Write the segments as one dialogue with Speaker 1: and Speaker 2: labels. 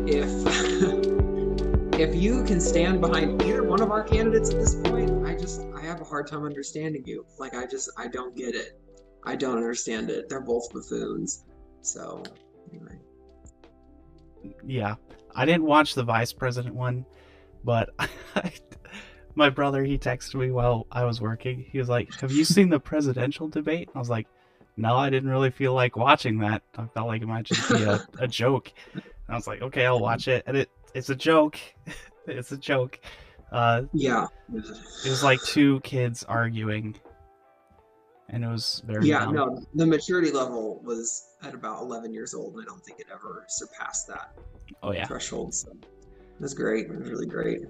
Speaker 1: if if you can stand behind either one of our candidates at this point, I have a hard time understanding you. Like I don't get it. I don't understand it. They're both buffoons. So anyway.
Speaker 2: Yeah, I didn't watch the vice president one, but my brother, he texted me while I was working. He was like, "Have you seen the presidential debate?" I was like, "No, I didn't really feel like watching that. I felt like it might just be a joke." And I was like, "Okay, I'll watch it." And it's a joke. It's a joke.
Speaker 1: Yeah.
Speaker 2: It was like two kids arguing, and it was very
Speaker 1: Yeah,
Speaker 2: dumb.
Speaker 1: no, the maturity level was at about 11 years old, and I don't think it ever surpassed that
Speaker 2: Oh yeah.
Speaker 1: threshold. So it was great. It was really great.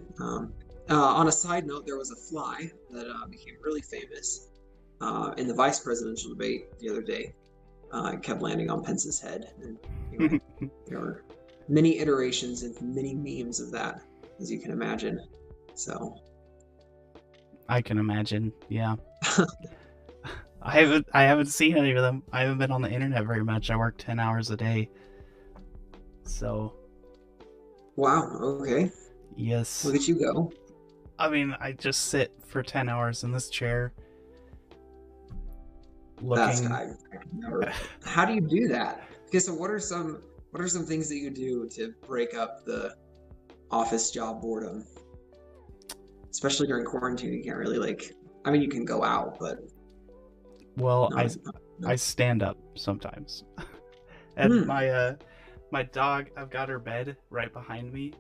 Speaker 1: On a side note, there was a fly that became really famous in the vice presidential debate the other day. It kept landing on Pence's head. And anyway, there were many iterations and many memes of that, as you can imagine. So
Speaker 2: I can imagine. Yeah. I haven't seen any of them. I haven't been on the internet very much. I work 10 hours a day. So.
Speaker 1: Wow. Okay.
Speaker 2: Yes.
Speaker 1: Look at you go.
Speaker 2: I mean, I just sit for 10 hours in this chair. Looking.
Speaker 1: I can never. How do you do that? Okay, so what are some things that you do to break up the office job boredom? Especially during quarantine, you can't really I mean, you can go out, but
Speaker 2: well, I stand up sometimes. And my dog, I've got her bed right behind me.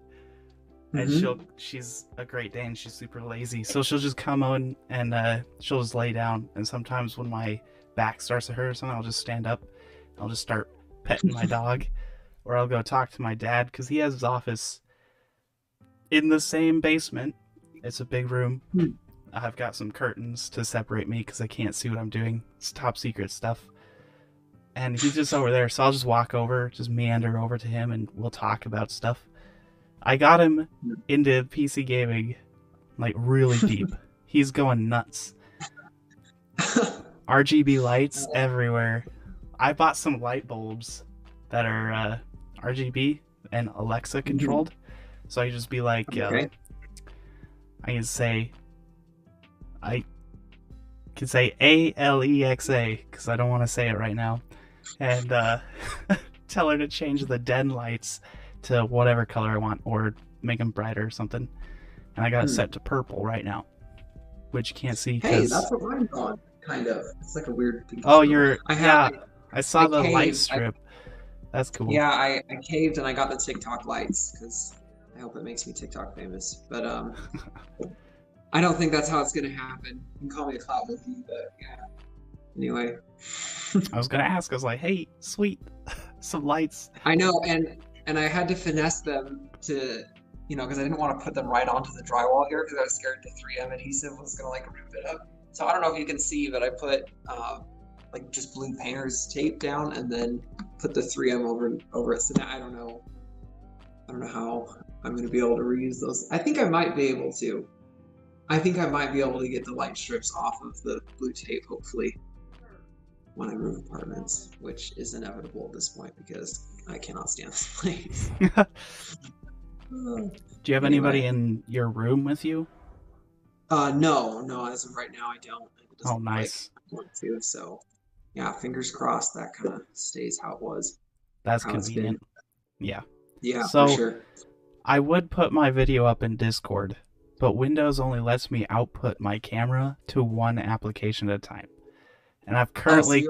Speaker 2: And she's a Great Dane. She's super lazy, so she'll just come on and she'll just lay down. And sometimes when my back starts to hurt or something, I'll just stand up. I'll just start petting my dog, or I'll go talk to my dad because he has his office in the same basement. It's a big room. I've got some curtains to separate me because I can't see what I'm doing. It's top secret stuff. And he's just over there, so I'll just walk over, just meander over to him, and we'll talk about stuff. I got him into PC gaming, like, really deep. He's going nuts. RGB lights everywhere. I bought some light bulbs that are RGB and Alexa controlled. So I can just be like, I can say Alexa, because I don't want to say it right now. And tell her to change the den lights to whatever color I want, or make them brighter or something. And I got it set to purple right now, which you can't see.
Speaker 1: Hey, that's what mine's on, kind of. It's like a weird thing.
Speaker 2: Oh, I saw the light strip. That's cool.
Speaker 1: Yeah, I caved and I got the TikTok lights, because I hope it makes me TikTok famous. But I don't think that's how it's going to happen. You can call me a clout monkey, but yeah. Anyway.
Speaker 2: I was going to ask, I was like, hey, sweet, some lights.
Speaker 1: I know, and I had to finesse them to, because I didn't want to put them right onto the drywall here because I was scared the 3M adhesive was going to rip it up. So I don't know if you can see, but I put just blue painter's tape down and then put the 3M over it. So now I don't know how I'm going to be able to reuse those. I think I might be able to. I think I might be able to get the light strips off of the blue tape, hopefully, when I move apartments, which is inevitable at this point because I cannot stand this place.
Speaker 2: Do you have anybody in your room with you?
Speaker 1: No, as of right now I don't.
Speaker 2: Oh, nice.
Speaker 1: I want to, so yeah, fingers crossed that kind of stays how it was.
Speaker 2: That's convenient. Yeah.
Speaker 1: Yeah,
Speaker 2: so,
Speaker 1: for sure.
Speaker 2: I would put my video up in Discord, but Windows only lets me output my camera to one application at a time. And I've currently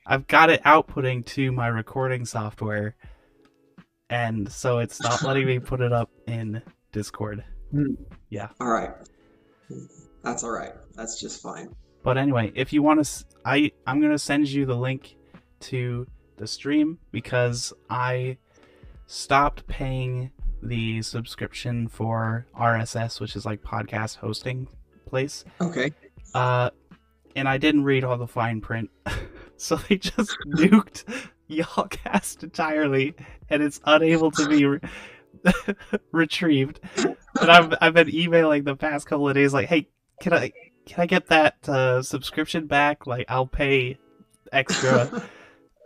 Speaker 2: I've got it outputting to my recording software, and so it's not letting me put it up in Discord. Yeah.
Speaker 1: All right. That's all right. That's just fine.
Speaker 2: But anyway, if you want to, I'm going to send you the link to the stream because I stopped paying the subscription for RSS, which is like podcast hosting place.
Speaker 1: Okay.
Speaker 2: And I didn't read all the fine print. So they just nuked Yahlcast entirely, and it's unable to be retrieved. And I've been emailing the past couple of days like, hey, can I get that subscription back? Like, I'll pay extra.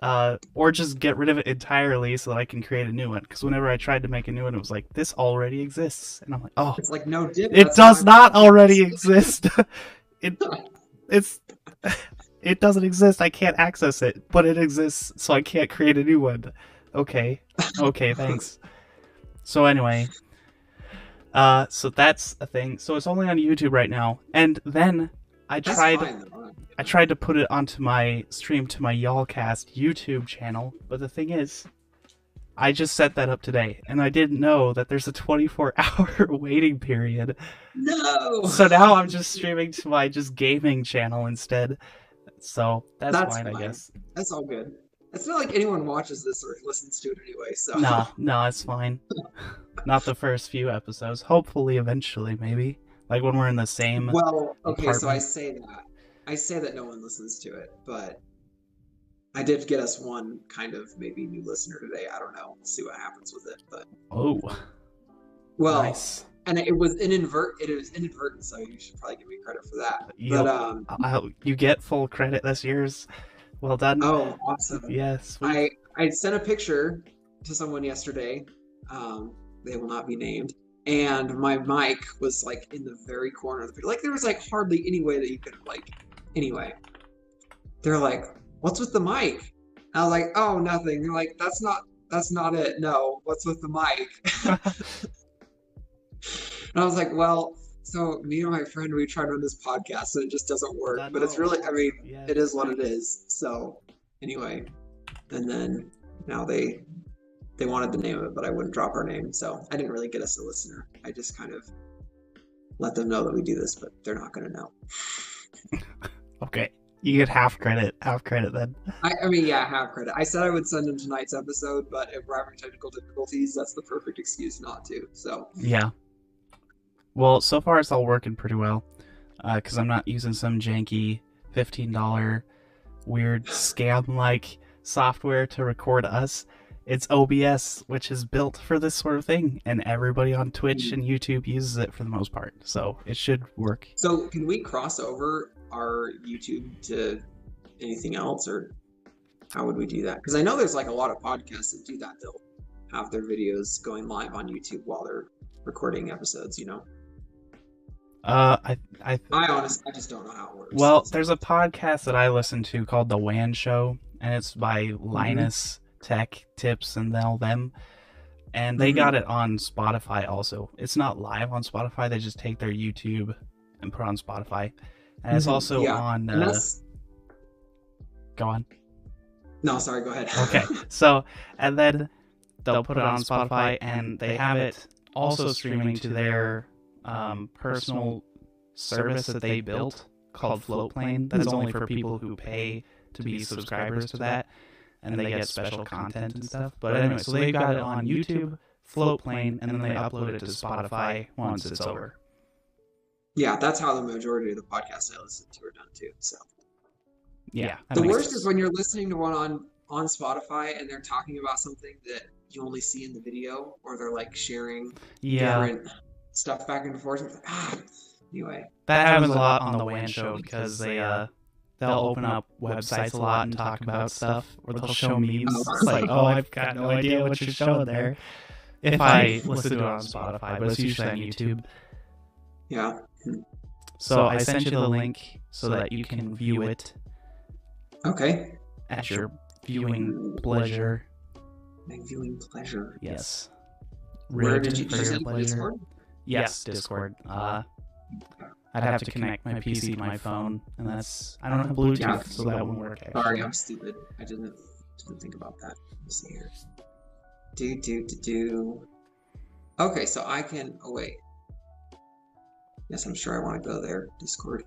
Speaker 2: or just get rid of it entirely so that I can create a new one. Because whenever I tried to make a new one, it was like, this already exists, and I'm like, oh,
Speaker 1: It's like no dip.
Speaker 2: it does not already exist. It's it doesn't exist. I can't access it, but it exists, so I can't create a new one. Okay, thanks. So anyway, so that's a thing. So it's only on YouTube right now, and then I tried to put it onto my stream to my Yahlcast YouTube channel, but the thing is, I just set that up today, and I didn't know that there's a 24-hour waiting period.
Speaker 1: No!
Speaker 2: So now I'm just streaming to my just gaming channel instead. So that's fine, I guess.
Speaker 1: That's all good. It's not like anyone watches this or listens to it anyway, so...
Speaker 2: No, it's fine. Not the first few episodes. Hopefully, eventually, maybe. Like when we're in the same
Speaker 1: Well, okay,
Speaker 2: apartment.
Speaker 1: So I say that no one listens to it, but I did get us one kind of maybe new listener today. I don't know. We'll see what happens with it, but...
Speaker 2: Oh.
Speaker 1: Well,
Speaker 2: nice.
Speaker 1: And it was inadvertent, so you should probably give me credit for that.
Speaker 2: Yep.
Speaker 1: But
Speaker 2: you get full credit. That's yours. Well done.
Speaker 1: Oh, awesome.
Speaker 2: Yes.
Speaker 1: I sent a picture to someone yesterday. They will not be named. And my mic was like in the very corner of the picture. Like there was like hardly any way that you could anyway. They're like, "What's with the mic?" And I was like, "Oh, nothing." They're like, "That's not it. No, what's with the mic?" And I was like, "Well, so me and my friend, we tried on this podcast and it just doesn't work." But it's really, I mean, It is what it is. So anyway, and then now they wanted the name of it, but I wouldn't drop our name. So I didn't really get us a listener. I just kind of let them know that we do this, but they're not going to know.
Speaker 2: Okay. You get half credit then.
Speaker 1: I mean, yeah, half credit. I said I would send them tonight's episode, but if we're having technical difficulties, that's the perfect excuse not to. So
Speaker 2: yeah. Well, so far it's all working pretty well, because I'm not using some janky $15 weird scam-like software to record us. It's OBS, which is built for this sort of thing, and everybody on Twitch and YouTube uses it for the most part, so it should work.
Speaker 1: So can we cross over our YouTube to anything else, or how would we do that? Because I know there's like a lot of podcasts that do that. They'll have their videos going live on YouTube while they're recording episodes, you know? I honestly just don't know how it works.
Speaker 2: Well, there's a podcast that I listen to called The WAN Show, and it's by Linus Tech Tips and all them, and they got it on Spotify also. It's not live on Spotify. They just take their YouTube and put it on Spotify, and it's also on go on.
Speaker 1: No, sorry, go ahead.
Speaker 2: Okay, so and then they'll put it on Spotify, and they have it also streaming to their personal service that they built called Floatplane. That is only for people who pay to be subscribers to that, and they get special content and stuff. But anyway, so they've got it on YouTube, Floatplane, and then they upload it to Spotify once it's over.
Speaker 1: Yeah, that's how the majority of the podcasts I listen to are done too. So
Speaker 2: yeah,
Speaker 1: the worst is when you're listening to one on Spotify and they're talking about something that you only see in the video, or they're like sharing different stuff back and forth. Anyway,
Speaker 2: that happens a lot on the WAN Show because they'll open up websites a lot and talk about stuff, or they'll show memes. It's like, oh, I've got no idea what you're showing there. If I listen to it on Spotify, but it's usually on YouTube.
Speaker 1: Yeah.
Speaker 2: So I sent you the link so that you can view it.
Speaker 1: Okay.
Speaker 2: At your viewing pleasure.
Speaker 1: My viewing pleasure.
Speaker 2: Yes.
Speaker 1: Where did you send it? Discord?
Speaker 2: Yes, Discord. I'd have to connect my PC to my phone, and I don't have Bluetooth, so that won't work. Actually.
Speaker 1: Sorry, I'm stupid. I didn't think about that. Let's see here. Do. Okay, so I can. Oh wait. Yes, I'm sure I want to go there. Discord.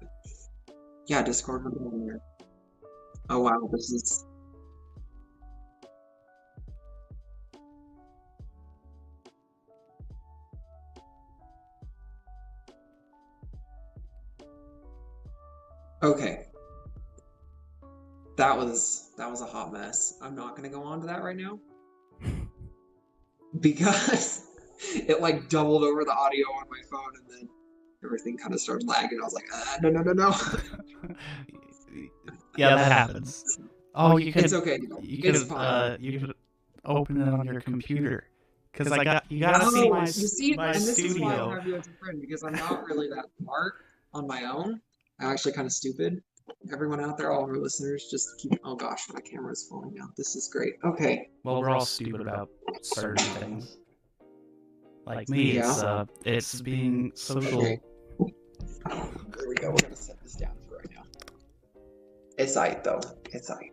Speaker 1: Yeah, Discord. There. Oh wow, this is. Okay. That was a hot mess. I'm not gonna go on to that right now. Because it like doubled over the audio on my phone, and then everything kind of started lagging. I was like, no.
Speaker 2: Yeah, that happens. Oh, you could.
Speaker 1: It's okay. It's fine.
Speaker 2: You could open it on your computer. Because you gotta see
Speaker 1: Oh, you see,
Speaker 2: my
Speaker 1: and this is why I don't
Speaker 2: studio.
Speaker 1: have you as a friend because I'm not really that smart on my own. I'm actually kind of stupid. Everyone out there, all of our listeners, just keep. Oh gosh, my camera's falling out. This is great. Okay.
Speaker 2: Well, we're all stupid about certain things. Like me,
Speaker 1: Yeah.
Speaker 2: it's being social.
Speaker 1: Okay. There we go. We're gonna set this down for right now. It's aight though. It's aight.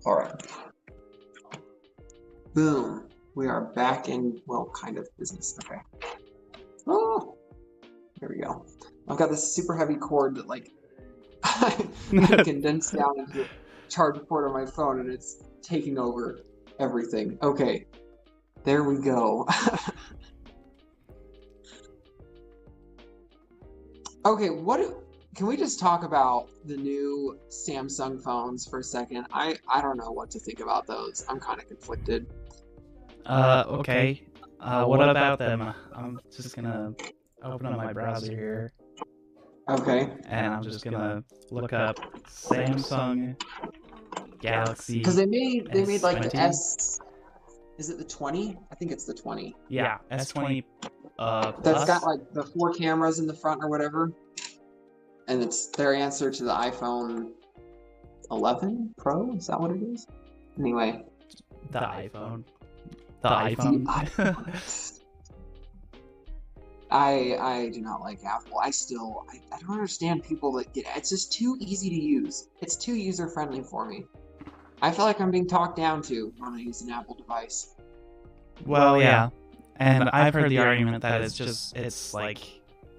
Speaker 1: All right. Boom. We are back in, well, kind of business. Okay. Oh, there we go. I've got this super heavy cord that like I condensed down into a charge port on my phone and it's taking over everything. Okay. There we go. Okay, can we just talk about the new Samsung phones for a second? I don't know what to think about those. I'm kind of conflicted.
Speaker 2: Okay. What about them? I'm just gonna open up my browser here.
Speaker 1: Okay.
Speaker 2: And I'm just gonna look up Samsung Galaxy.
Speaker 1: Because they made like the
Speaker 2: S20.
Speaker 1: S. Is it the 20? I think it's the 20.
Speaker 2: Yeah, S20.
Speaker 1: That's
Speaker 2: Plus.
Speaker 1: got like the 4 cameras in the front or whatever, and it's their answer to the iPhone 11 Pro. Is that what it is? Anyway.
Speaker 2: The iPhone. The iPhone.
Speaker 1: I do not like Apple. I don't understand people that get it. It's just too easy to use. It's too user friendly for me. I feel like I'm being talked down to when I use an Apple device.
Speaker 2: Well, yeah. And I've heard the argument that it's like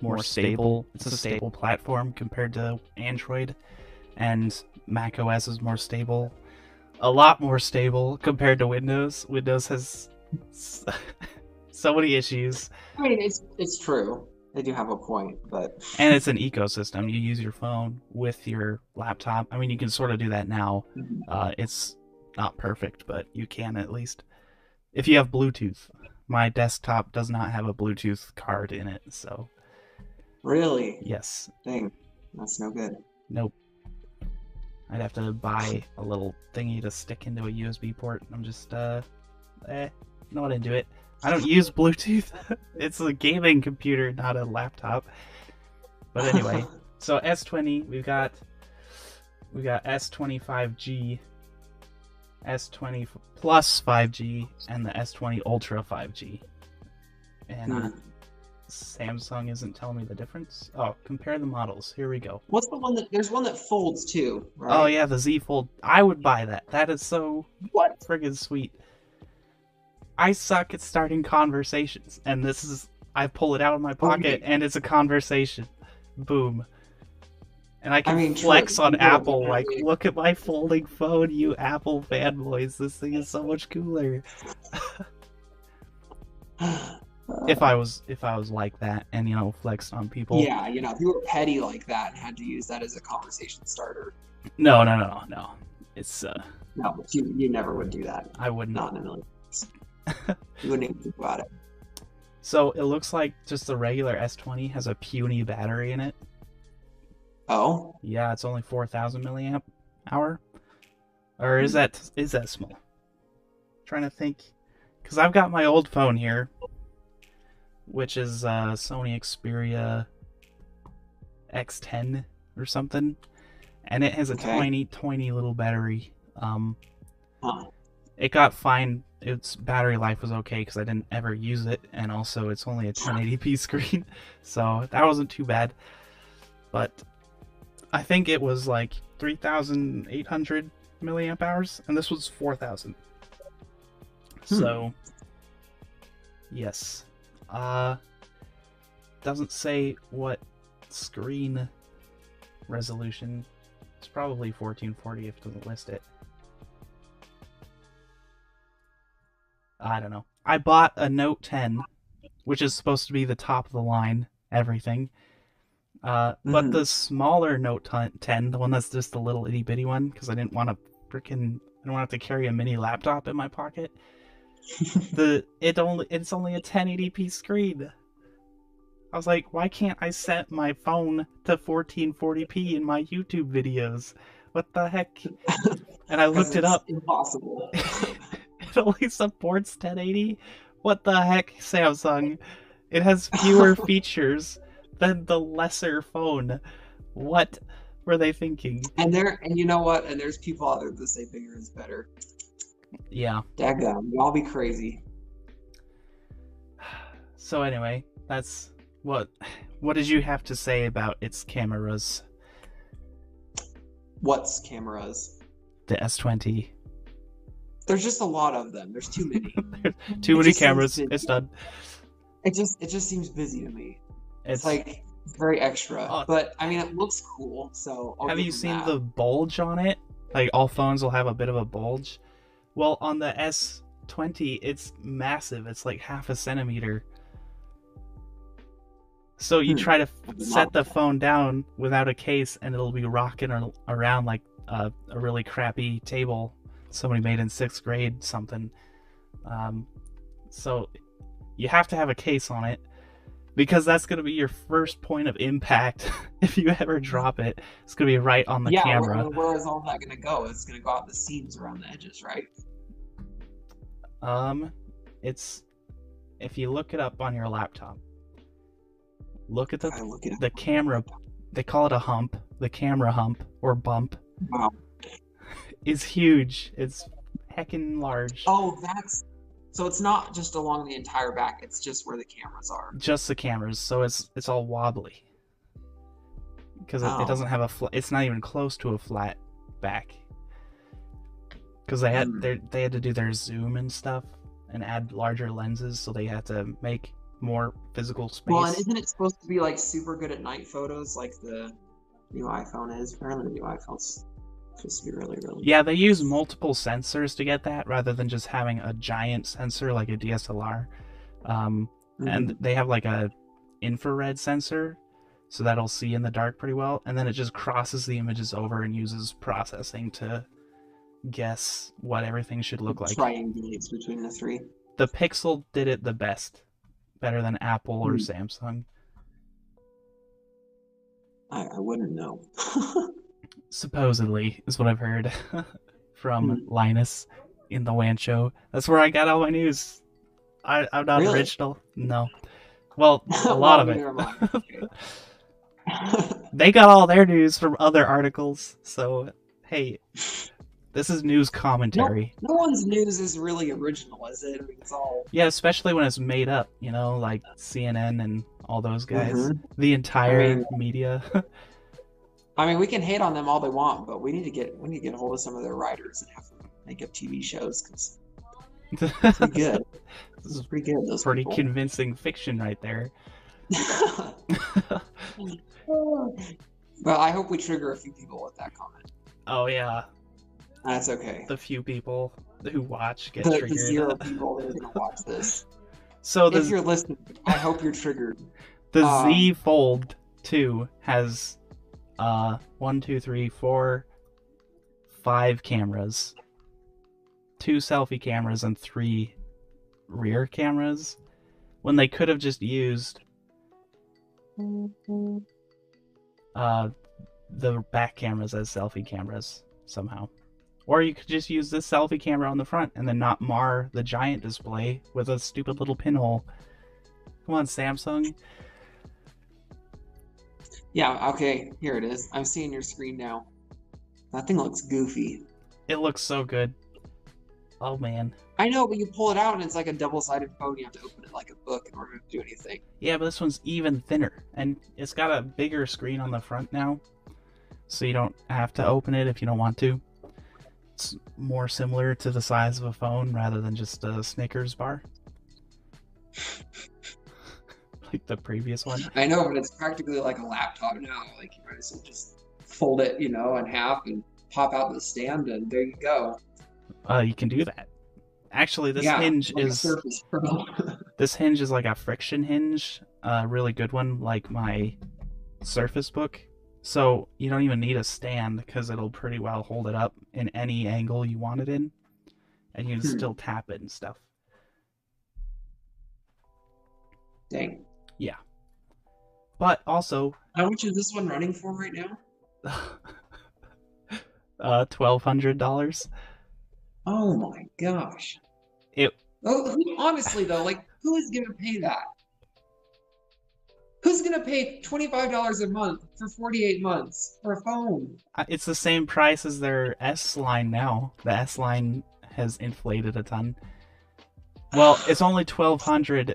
Speaker 2: more stable. It's a stable platform compared to Android, and Mac OS is more stable. A lot more stable compared to Windows. Windows has so many issues.
Speaker 1: I mean, it's true. They do have a point, but...
Speaker 2: And it's an ecosystem. You use your phone with your laptop. I mean, you can sort of do that now. It's not perfect, but you can at least. If you have Bluetooth. My desktop does not have a Bluetooth card in it, so...
Speaker 1: Really?
Speaker 2: Yes.
Speaker 1: Dang. That's no good.
Speaker 2: Nope. I'd have to buy a little thingy to stick into a USB port. I'm just, not into it. I don't use Bluetooth. It's a gaming computer, not a laptop. But anyway, so S20, we've got S20 5G, S20 Plus 5G, and the S20 Ultra 5G. And Samsung isn't telling me the difference. Oh, compare the models. Here we go.
Speaker 1: What's the one there's one that folds too, right?
Speaker 2: Oh yeah, the Z Fold. I would buy that. That is so friggin' sweet. I suck at starting conversations, and I pull it out of my pocket, and it's a conversation. Boom. And I can flex on Apple, like, look at my folding phone, you Apple fanboys. This thing is so much cooler. If I was like that, and flexed on people.
Speaker 1: Yeah, if you were petty like that and had to use that as a conversation starter.
Speaker 2: No. It's
Speaker 1: No, but you never would do that.
Speaker 2: I wouldn't.
Speaker 1: Not in a million. You wouldn't even think about it.
Speaker 2: So it looks like just the regular S20 has a puny battery in it.
Speaker 1: Oh?
Speaker 2: Yeah, it's only 4,000 milliamp hour. Or is that small? I'm trying to think, because I've got my old phone here, which is Sony Xperia X10 or something, and it has a tiny little battery. It got fine. Its battery life was okay because I didn't ever use it, and also it's only a 1080p screen, so that wasn't too bad. But I think it was like 3,800 milliamp hours, and this was 4,000. So, yes. Doesn't say what screen resolution. It's probably 1440 if it doesn't list it. I don't know. I bought a Note 10, which is supposed to be the top of the line, everything. But the smaller Note 10, the one that's just a little itty bitty one, because I didn't want to have to carry a mini laptop in my pocket. It's only a 1080p screen. I was like, why can't I set my phone to 1440p in my YouTube videos? What the heck? And I
Speaker 1: Because
Speaker 2: looked it
Speaker 1: it's
Speaker 2: up.
Speaker 1: impossible.
Speaker 2: It only supports 1080. What the heck, Samsung? It has fewer features than the lesser phone. What were they thinking?
Speaker 1: And you know what? And there's people out there that say bigger is better.
Speaker 2: Yeah.
Speaker 1: Daggum, y'all be crazy.
Speaker 2: So anyway, that's what did you have to say about its cameras?
Speaker 1: What's cameras?
Speaker 2: The S20.
Speaker 1: There's just a lot of them. There's too many.
Speaker 2: Too many cameras. It's done.
Speaker 1: It just seems busy to me. It's like very extra.
Speaker 2: Oh.
Speaker 1: But I mean, it looks cool. So
Speaker 2: have you seen the bulge on it? Like all phones will have a bit of a bulge. Well, on the S20, it's massive. It's like half a centimeter. So you try to set the phone down without a case, and it'll be rocking around like a really crappy table somebody made in 6th grade something. So you have to have a case on it, because that's going to be your first point of impact. If you ever drop it, it's going to be right on the camera.
Speaker 1: Yeah, where is all that going to go? It's going to go out the seams around the edges, right?
Speaker 2: It's, if you look it up on your laptop, look at the camera. They call it a hump. The camera hump or bump.
Speaker 1: Wow.
Speaker 2: Is huge. It's heckin' large.
Speaker 1: Oh, so it's not just along the entire back. It's just where the cameras are.
Speaker 2: Just the cameras. So it's all wobbly. Because it doesn't have it's not even close to a flat back. Because they had to do their zoom and stuff and add larger lenses, so they had to make more physical space.
Speaker 1: Well, and isn't it supposed to be like super good at night photos, like the new iPhone is? Apparently, the new iPhone's supposed to be really, really.
Speaker 2: Yeah, they use multiple sensors to get that, rather than just having a giant sensor like a DSLR. And they have like a infrared sensor, so that'll see in the dark pretty well, and then it just crosses the images over and uses processing to guess what everything should look like.
Speaker 1: Triangulates between the three.
Speaker 2: The Pixel did it the best, better than Apple or Samsung.
Speaker 1: I wouldn't know.
Speaker 2: Supposedly, is what I've heard from Linus in the WAN show. That's where I got all my news. I'm not original. No. Well, a lot of it. They got all their news from other articles. So, hey, this is news commentary.
Speaker 1: No one's news is really original, is it? I mean, it's all...
Speaker 2: Yeah, especially when it's made up, you know, like CNN and all those guys. The entire media.
Speaker 1: I mean, we can hate on them all they want, but we need to get a hold of some of their writers and have them make up TV shows, because it's pretty good. This is pretty good. Those
Speaker 2: pretty
Speaker 1: people.
Speaker 2: Convincing fiction right there.
Speaker 1: Well, I hope we trigger a few people with that comment.
Speaker 2: Oh yeah.
Speaker 1: That's okay.
Speaker 2: The few people who watch get triggered.
Speaker 1: The 0 people that are going to watch this.
Speaker 2: So
Speaker 1: if you're listening, I hope you're triggered.
Speaker 2: The Z Fold 2 has 1, 2, 3, 4, 5 cameras, 2 selfie cameras, and 3 rear cameras, when they could have just used the back cameras as selfie cameras somehow. Or you could just use this selfie camera on the front and then not mar the giant display with a stupid little pinhole. Come on, Samsung.
Speaker 1: Yeah, okay, here it is. I'm seeing your screen now. That thing looks goofy.
Speaker 2: It looks so good. Oh, man.
Speaker 1: I know, but you pull it out and it's like a double-sided phone. You have to open it like a book in order to do anything.
Speaker 2: Yeah, but this one's even thinner. And it's got a bigger screen on the front now. So you don't have to open it if you don't want to. It's more similar to the size of a phone rather than just a Snickers bar. Like the previous one.
Speaker 1: I know, but it's practically like a laptop now. Like, you might as well just fold it, in half and pop out the stand, and there you go.
Speaker 2: You can do that. Actually, this hinge
Speaker 1: like
Speaker 2: is this hinge is like a friction hinge, a really good one, like my Surface Book. So you don't even need a stand because it'll pretty well hold it up in any angle you want it in, and you can still tap it and stuff.
Speaker 1: Dang.
Speaker 2: Yeah. But also,
Speaker 1: How much is this one running for right now?
Speaker 2: $1,200.
Speaker 1: Oh my gosh.
Speaker 2: It
Speaker 1: Oh, honestly though, like who is gonna pay that? Who's gonna pay $25 a month for 48 months for a phone?
Speaker 2: it's the same price as their S line now. The S line has inflated a ton. Well, it's only 1,200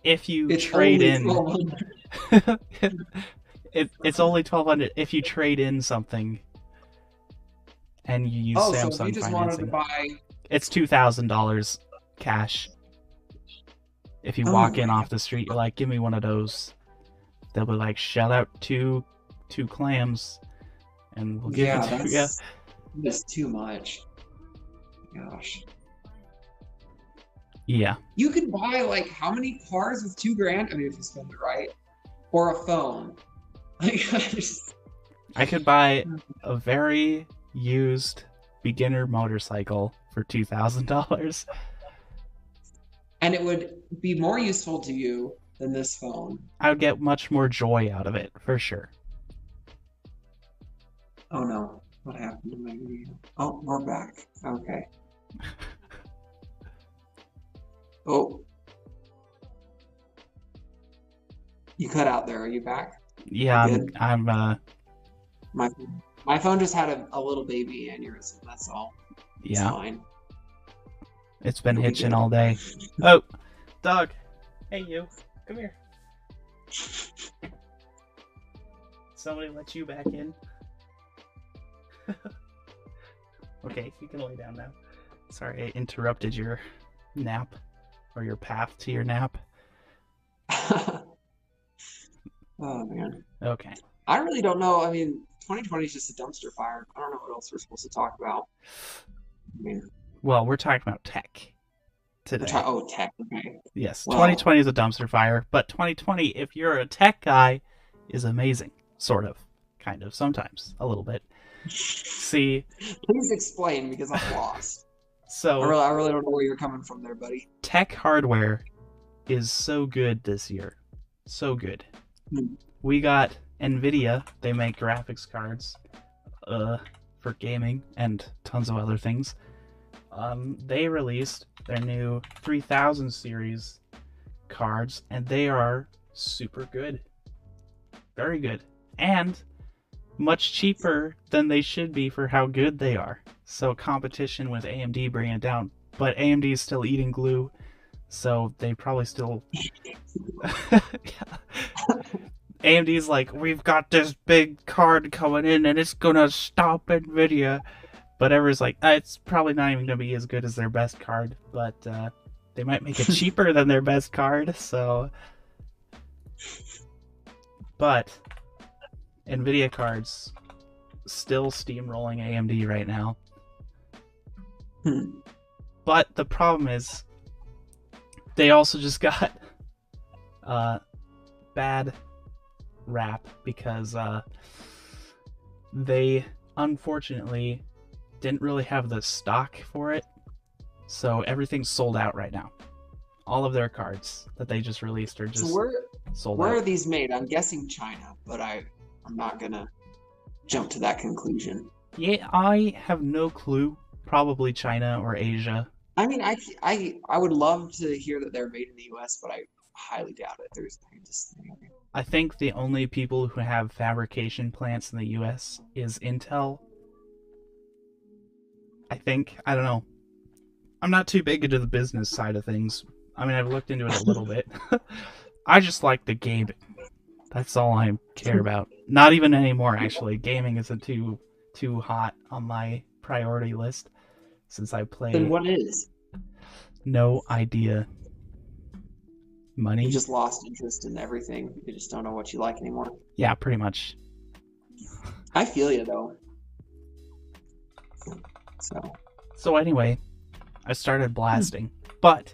Speaker 2: if you
Speaker 1: It's
Speaker 2: trade
Speaker 1: only
Speaker 2: in.
Speaker 1: 1,200.
Speaker 2: It's only 1,200 if you trade in something and you use
Speaker 1: Oh, so if you
Speaker 2: Samsung
Speaker 1: just wanted to
Speaker 2: financing.
Speaker 1: buy,
Speaker 2: It's $2,000 cash. If you
Speaker 1: oh
Speaker 2: walk in
Speaker 1: my
Speaker 2: off the street, you're like, give me one of those. They'll be like, shout out two clams, and we'll give
Speaker 1: yeah,
Speaker 2: it to you.
Speaker 1: that's too much. Gosh.
Speaker 2: Yeah.
Speaker 1: You could buy like how many cars with $2,000? I mean, if you spend it right, or a phone. Like,
Speaker 2: I could buy a very used beginner motorcycle for $2,000.
Speaker 1: and it would be more useful to you than this phone.
Speaker 2: I would get much more joy out of it, for sure.
Speaker 1: Oh no, what happened to my video? Oh, we're back. Okay. Oh, you cut out there. Are you back?
Speaker 2: Yeah,
Speaker 1: You good?
Speaker 2: I'm
Speaker 1: My my phone just had a little baby aneurysm. That's all. It's
Speaker 2: yeah.
Speaker 1: fine.
Speaker 2: It's been
Speaker 1: It'll be
Speaker 2: hitching
Speaker 1: good.
Speaker 2: all day. Oh, dog. Hey, you. Come here. Somebody let you back in. Okay, you can lay down now. Sorry, I interrupted your nap or your path to your nap.
Speaker 1: Oh man.
Speaker 2: Okay.
Speaker 1: I really don't know. I mean, 2020 is just a dumpster fire. I don't know what else we're supposed to talk about. I mean,
Speaker 2: Well, we're talking about tech today.
Speaker 1: tech. Okay.
Speaker 2: Yes,
Speaker 1: Well,
Speaker 2: 2020 is a dumpster fire, but 2020, if you're a tech guy, is amazing. Sort of. Kind of. Sometimes. A little bit. See,
Speaker 1: please explain because I'm lost.
Speaker 2: so
Speaker 1: I really don't know where you're coming from there, buddy.
Speaker 2: tech hardware is so good this year. So good. We got NVIDIA. They make graphics cards for gaming and tons of other things. They released their new 3000 series cards, and they are super good. Very good. And much cheaper than they should be for how good they are. So competition with AMD bringing it down. But AMD is still eating glue, so they probably still... AMD's like, we've got this big card coming in and it's gonna stop NVIDIA. But everyone's like, it's probably not even gonna be as good as their best card. But they might make it cheaper than their best card, so... But NVIDIA cards still steamrolling AMD right now. But the problem is they also just got bad rap because they unfortunately didn't really have the stock for it. So everything's sold out right now. All of their cards that they just released are just sold out.
Speaker 1: Where are these made? I'm guessing China, but I'm not gonna jump to that conclusion.
Speaker 2: Yeah, I have no clue. Probably China or Asia.
Speaker 1: I mean, I would love to hear that they're made in the U.S., but I highly doubt it.
Speaker 2: I think the only people who have fabrication plants in the U.S. is Intel. I think. I don't know. I'm not too big into the business side of things. I mean, I've looked into it a little bit. I just like the gaming. That's all I care about. Not even anymore, actually. Gaming isn't too hot on my priority list since I play.
Speaker 1: Then what is?
Speaker 2: No idea. Money?
Speaker 1: You just lost interest in everything. You just don't know what you like anymore.
Speaker 2: Yeah, pretty much.
Speaker 1: I feel you, though.
Speaker 2: So anyway, I started blasting. But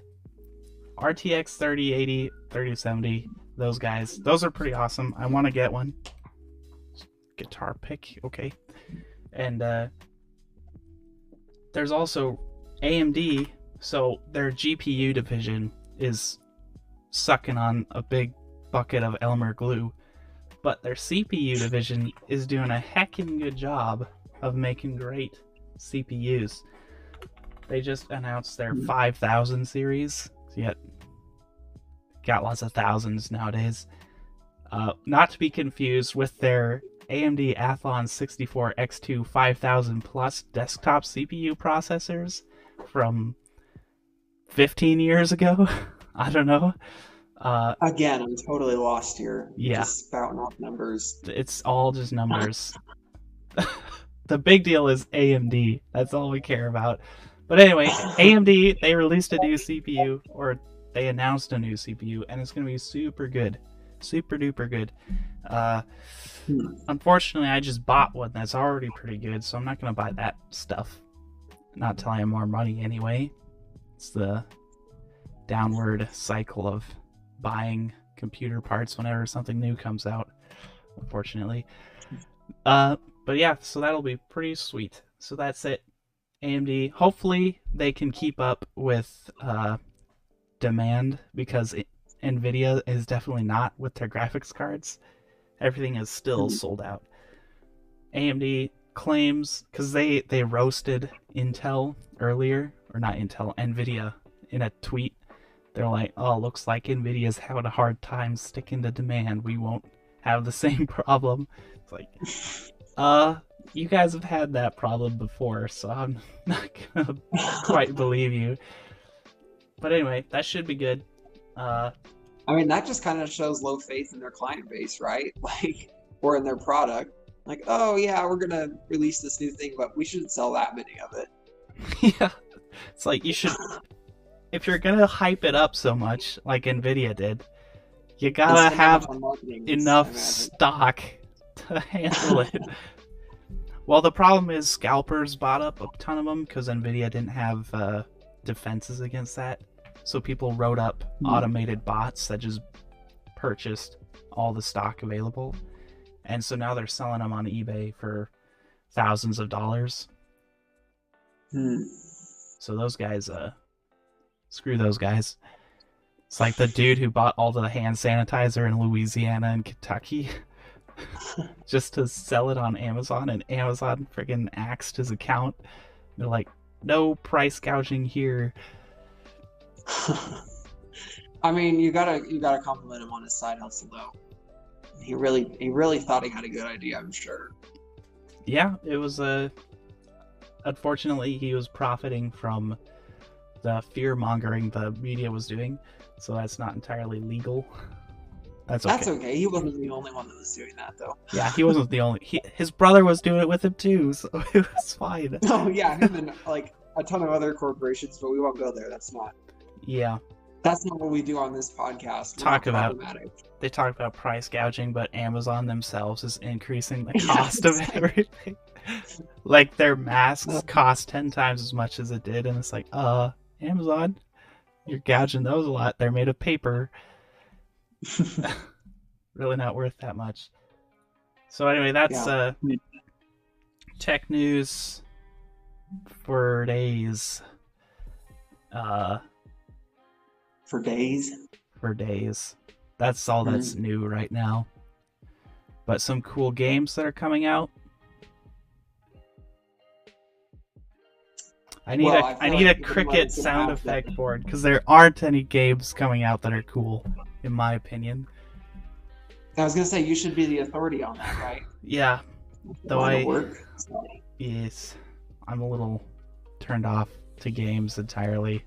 Speaker 2: RTX 3080, 3070, those guys, those are pretty awesome. I want to get one. Guitar pick, okay. And there's also AMD, so their GPU division is sucking on a big bucket of Elmer glue But their CPU division is doing a heckin' good job of making great CPUs. They just announced their 5000 series. Yet, got lots of thousands nowadays. Not to be confused with their AMD Athlon 64 X2 5000 Plus desktop CPU processors from 15 years ago. I don't know.
Speaker 1: Again, I'm totally lost here.
Speaker 2: Yeah.
Speaker 1: Just spouting off numbers.
Speaker 2: It's all just numbers. The big deal is AMD. That's all we care about. But anyway, AMD, they released a new CPU, or they announced a new CPU, and it's going to be super good. Super duper good. Unfortunately, I just bought one that's already pretty good, so I'm not going to buy that stuff. Not till I have more money anyway. It's the downward cycle of buying computer parts whenever something new comes out, unfortunately. But yeah, so that'll be pretty sweet. So that's it. AMD, hopefully they can keep up with demand, because NVIDIA is definitely not with their graphics cards. Everything is still sold out. AMD claims, because they roasted Intel earlier, or not Intel, NVIDIA, in a tweet. They're like, oh, looks like NVIDIA's having a hard time sticking to demand. We won't have the same problem. It's like, you guys have had that problem before, so I'm not gonna quite believe you. But anyway, that should be good.
Speaker 1: I mean, that just kind of shows low faith in their client base, right? Like, or in their product. Like, oh yeah, we're gonna release this new thing, but we shouldn't sell that many of it.
Speaker 2: Yeah, it's like you should. If you're gonna hype it up so much, like Nvidia did, you gotta have enough stock to handle it. Well, the problem is scalpers bought up a ton of them because Nvidia didn't have defenses against that. So people wrote up automated bots that just purchased all the stock available. And so now they're selling them on eBay for thousands of dollars. So those guys, screw those guys. It's like the dude who bought all the hand sanitizer in Louisiana and Kentucky just to sell it on Amazon, and Amazon friggin' axed his account. They're like, no price gouging here.
Speaker 1: I mean, you gotta compliment him on his side hustle though. He really thought he had a good idea, I'm sure.
Speaker 2: Yeah, it was unfortunately he was profiting from the fear mongering the media was doing, so that's not entirely legal. That's okay.
Speaker 1: He wasn't the only one that was doing that though.
Speaker 2: Yeah, he wasn't the only. His brother was doing it with him too, so it was fine.
Speaker 1: Oh yeah, him and like a ton of other corporations, but we won't go there. That's not.
Speaker 2: Yeah.
Speaker 1: That's not what we do on this podcast.
Speaker 2: They talk about price gouging, but Amazon themselves is increasing the cost of everything. Like their masks cost 10 times as much as it did, and it's like, Amazon, you're gouging those a lot. They're made of paper. Really not worth that much. So anyway, that's tech news for days. For days. That's all that's new right now. But some cool games that are coming out. I need a cricket sound effect board, because there aren't any games coming out that are cool, in my opinion.
Speaker 1: I was gonna say, you should be the authority on that, right?
Speaker 2: Yeah. Yes. I'm a little turned off to games entirely,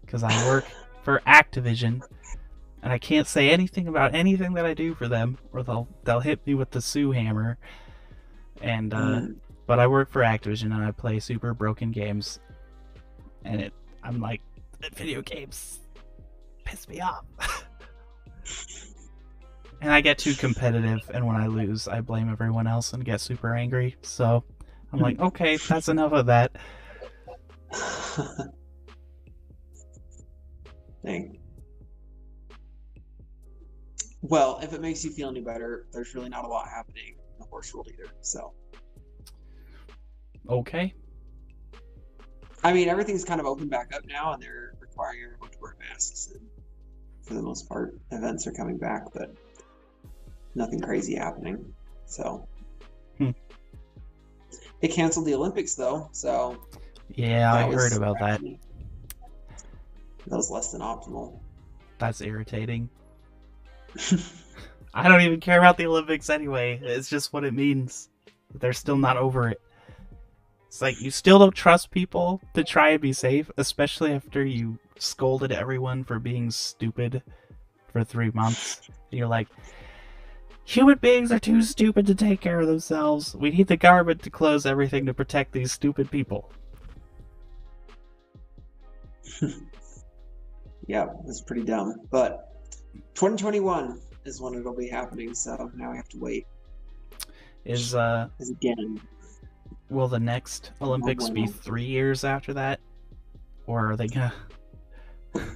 Speaker 2: because I work for Activision, and I can't say anything about anything that I do for them, or they'll hit me with the Sue hammer. And but I work for Activision, and I play super broken games, and I'm like, video games piss me off. And I get too competitive, and when I lose, I blame everyone else and get super angry. So I'm like, okay, that's enough of that.
Speaker 1: Dang. Well, if it makes you feel any better, there's really not a lot happening in the horse world either. So.
Speaker 2: Okay.
Speaker 1: I mean, everything's kind of opened back up now, and they're requiring everyone to wear masks. And for the most part, events are coming back, but nothing crazy happening. So
Speaker 2: Hmm.
Speaker 1: they canceled the Olympics though, so
Speaker 2: Yeah, I heard about that.
Speaker 1: That was less than optimal.
Speaker 2: That's irritating. I don't even care about the Olympics anyway. It's just what it means. They're still not over it. It's like, you still don't trust people to try and be safe, especially after you scolded everyone for being stupid for 3 months. And you're like, human beings are too stupid to take care of themselves. We need the government to close everything to protect these stupid people.
Speaker 1: Yeah, it's pretty dumb. But 2021 is when it'll be happening, so now we have to wait.
Speaker 2: Is
Speaker 1: again.
Speaker 2: Will the next Olympics be 3 years after that? Or are they gonna...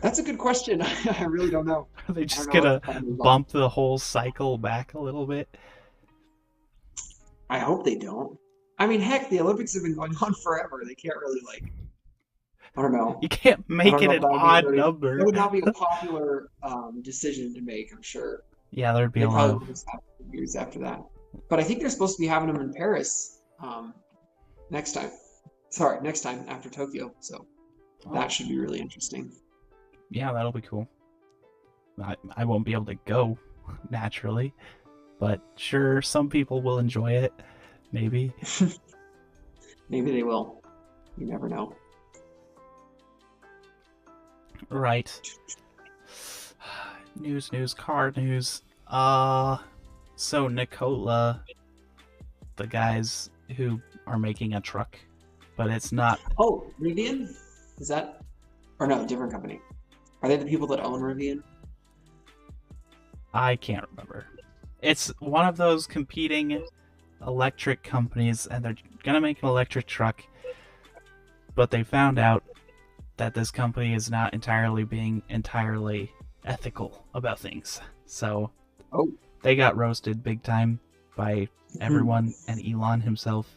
Speaker 1: That's a good question. I really don't know.
Speaker 2: Are they just gonna bump the whole cycle back a little bit?
Speaker 1: I hope they don't. I mean, heck, the Olympics have been going on forever. They can't really, like, I don't know.
Speaker 2: You can't make it an odd number.
Speaker 1: That would not be a popular decision to make, I'm sure.
Speaker 2: Yeah, there'd be a lot of
Speaker 1: years after that. But I think they're supposed to be having them in Paris next time. Sorry, next time after Tokyo. So that should be really interesting.
Speaker 2: Yeah, that'll be cool. I won't be able to go, naturally. But sure, some people will enjoy it. Maybe.
Speaker 1: Maybe they will. You never know.
Speaker 2: Right. News, car news. So Nikola, the guys who are making a truck, but it's not...
Speaker 1: Oh, Rivian? Is that... Or no, different company. Are they the people that own Rivian?
Speaker 2: I can't remember. It's one of those competing electric companies, and they're gonna make an electric truck, but they found out that this company is not entirely ethical about things. So they got roasted big time by everyone and Elon himself.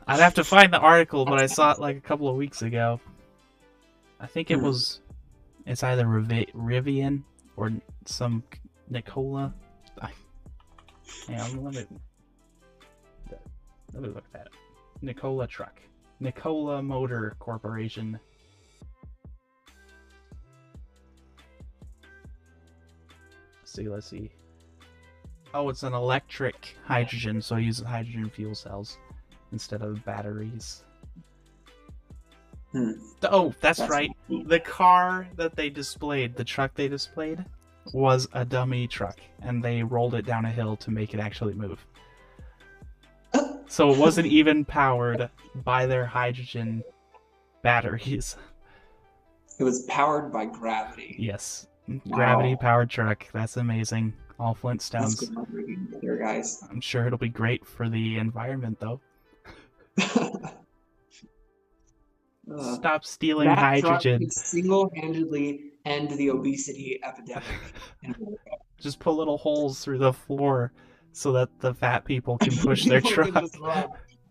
Speaker 2: I'd have to find the article, but I saw it like a couple of weeks ago. I think it's either Rivian or some Nikola. Hang on, let me look at that. Nikola truck. Nikola Motor Corporation. Let's see. Oh, it's an electric hydrogen, so it uses hydrogen fuel cells instead of batteries. Oh, that's right. The car that they displayed, the truck they displayed, was a dummy truck, and they rolled it down a hill to make it actually move. So it wasn't even powered by their hydrogen batteries.
Speaker 1: It was powered by gravity.
Speaker 2: Yes. Wow. Gravity-powered truck. That's amazing. All Flintstones.
Speaker 1: That's good here, guys.
Speaker 2: I'm sure it'll be great for the environment, though. Stop stealing hydrogen.
Speaker 1: Truck could single-handedly end the obesity epidemic in America.
Speaker 2: Just put little holes through the floor so that the fat people can push their trucks.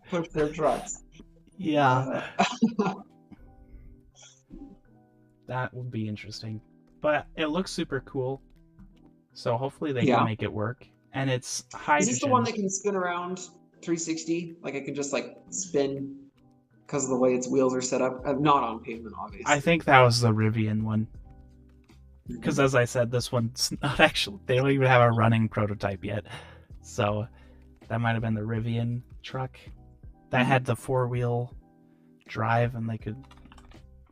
Speaker 1: Push their trucks.
Speaker 2: Yeah. That would be interesting. But it looks super cool. So hopefully they can make it work. And it's hydrogen.
Speaker 1: Is this the one that can spin around 360? Like it can just like spin because of the way its wheels are set up? Not on pavement, obviously.
Speaker 2: I think that was the Rivian one. Because as I said, this one's not actually... They don't even have a running prototype yet. So that might have been the Rivian truck. That had the four-wheel drive and they could...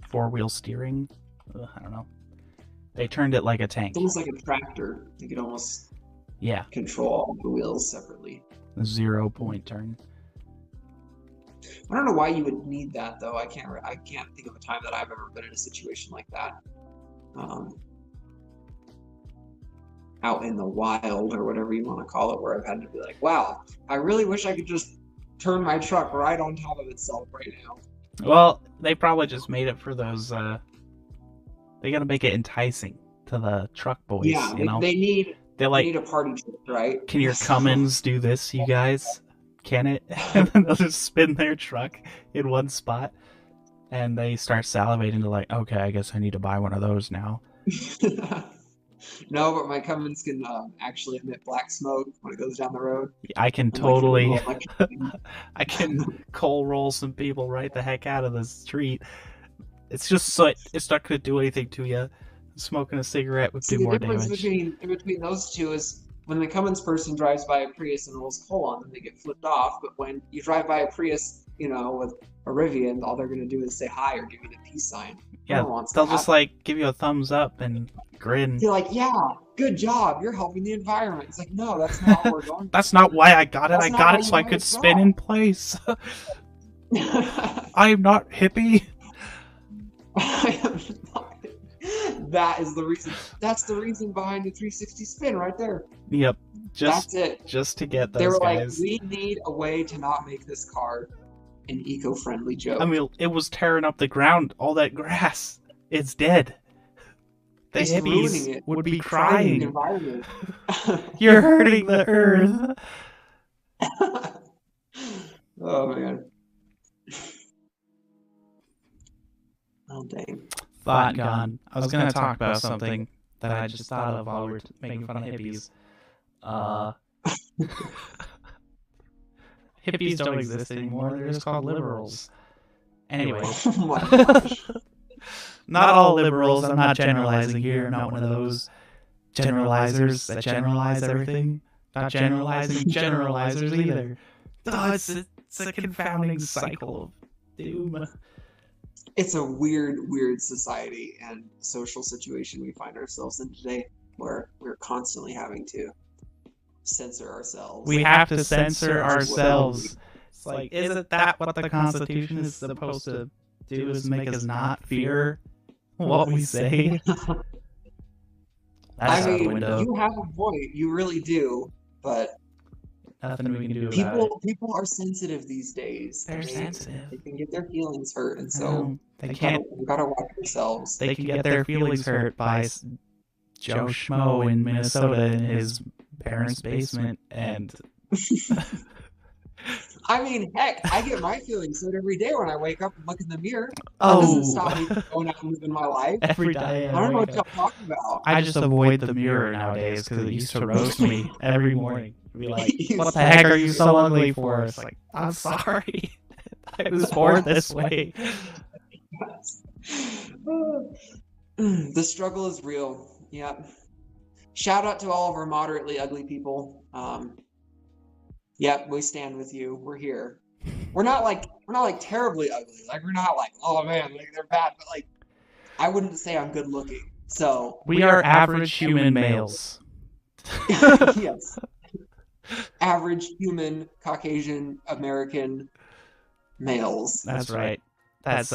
Speaker 2: Four-wheel steering? I don't know. They turned it like a tank.
Speaker 1: It's almost like a tractor. You could almost control all the wheels separately.
Speaker 2: A 0-point turn.
Speaker 1: I don't know why you would need that though. I can't think of a time that I've ever been in a situation like that. Out in the wild or whatever you want to call it, where I've had to be like, wow, I really wish I could just turn my truck right on top of itself right now.
Speaker 2: Well, they probably just made it for those, they gotta make it enticing to the truck boys, you know?
Speaker 1: They need a party trick, right?
Speaker 2: Can your Cummins do this, you guys? Can it? And then they'll just spin their truck in one spot, and they start salivating to like, okay, I guess I need to buy one of those now.
Speaker 1: No, but my Cummins can actually emit black smoke when it goes down the road.
Speaker 2: I can
Speaker 1: And like a
Speaker 2: totally,
Speaker 1: little electric thing.
Speaker 2: I can coal roll some people right the heck out of the street. It's just soot. It's not going to do anything to you. Smoking a cigarette would
Speaker 1: See,
Speaker 2: do
Speaker 1: the
Speaker 2: more
Speaker 1: difference
Speaker 2: damage.
Speaker 1: between those two is when the Cummins person drives by a Prius and rolls coal on them, they get flipped off. But when you drive by a Prius, with a Rivian, all they're going to do is say hi or give you the peace sign. No
Speaker 2: Yeah,
Speaker 1: one wants
Speaker 2: they'll
Speaker 1: that.
Speaker 2: just like give you a thumbs up and grin.
Speaker 1: You're like, yeah, good job. You're helping the environment. It's like, no, that's not what we're going.
Speaker 2: That's not why I got it.
Speaker 1: That's
Speaker 2: I
Speaker 1: not
Speaker 2: got
Speaker 1: how
Speaker 2: it so
Speaker 1: you
Speaker 2: I
Speaker 1: make
Speaker 2: could
Speaker 1: a
Speaker 2: spin
Speaker 1: car.
Speaker 2: in place. I am not hippie.
Speaker 1: I am not. That is the reason. That's the reason behind the 360 spin right there.
Speaker 2: Yep.
Speaker 1: That's it.
Speaker 2: Just to get
Speaker 1: They
Speaker 2: those
Speaker 1: were
Speaker 2: guys.
Speaker 1: like, we need a way to not make this car an eco-friendly joke.
Speaker 2: I mean, it was tearing up the ground. All that grass. It's dead. The
Speaker 1: It's ruining
Speaker 2: hippies
Speaker 1: it.
Speaker 2: would be
Speaker 1: It's hurting the
Speaker 2: crying.
Speaker 1: environment.
Speaker 2: You're hurting the earth.
Speaker 1: Oh man. Oh dang.
Speaker 2: Thought gone. I was gonna talk about something that I just thought of while we were making fun of hippies. Hippies don't exist anymore. They're just called liberals. Anyway,
Speaker 1: Oh my gosh.
Speaker 2: not all liberals. I'm not generalizing here. I'm not one of those generalizers that generalize everything. Not generalizing generalizers either. Oh, it's a confounding cycle of doom.
Speaker 1: It's a weird society and social situation we find ourselves in today, where we're constantly having to censor ourselves.
Speaker 2: We have to censor ourselves. It's like, isn't that what the Constitution is supposed to do? Is make us not fear what we say? That's out the window.
Speaker 1: You have a point. You really do, but
Speaker 2: Nothing we can do about it.
Speaker 1: people are sensitive these days.
Speaker 2: They're sensitive.
Speaker 1: They can get their feelings hurt, and so
Speaker 2: They can't.
Speaker 1: we gotta watch ourselves.
Speaker 2: They can get their feelings hurt by Joe Schmo in Minnesota in his parents' basement, and
Speaker 1: I mean, heck, I get my feelings hurt every day when I wake up and look in the mirror. That
Speaker 2: oh,
Speaker 1: doesn't stop me from going out and living my life.
Speaker 2: every day
Speaker 1: I don't know
Speaker 2: wake
Speaker 1: what y'all
Speaker 2: up.
Speaker 1: talking about.
Speaker 2: I just avoid the mirror nowadays because it used to roast me every morning. Be like, "What the heck are you so ugly for?" It's like, I'm sorry, I was born this way.
Speaker 1: The struggle is real. Yeah. Shout out to all of our moderately ugly people. Yep, we stand with you. We're here. We're not like terribly ugly. Like we're not like, oh man, like they're bad, but like I wouldn't say I'm good looking. So
Speaker 2: We are average human males.
Speaker 1: yes. Average human Caucasian American males.
Speaker 2: That's right. That's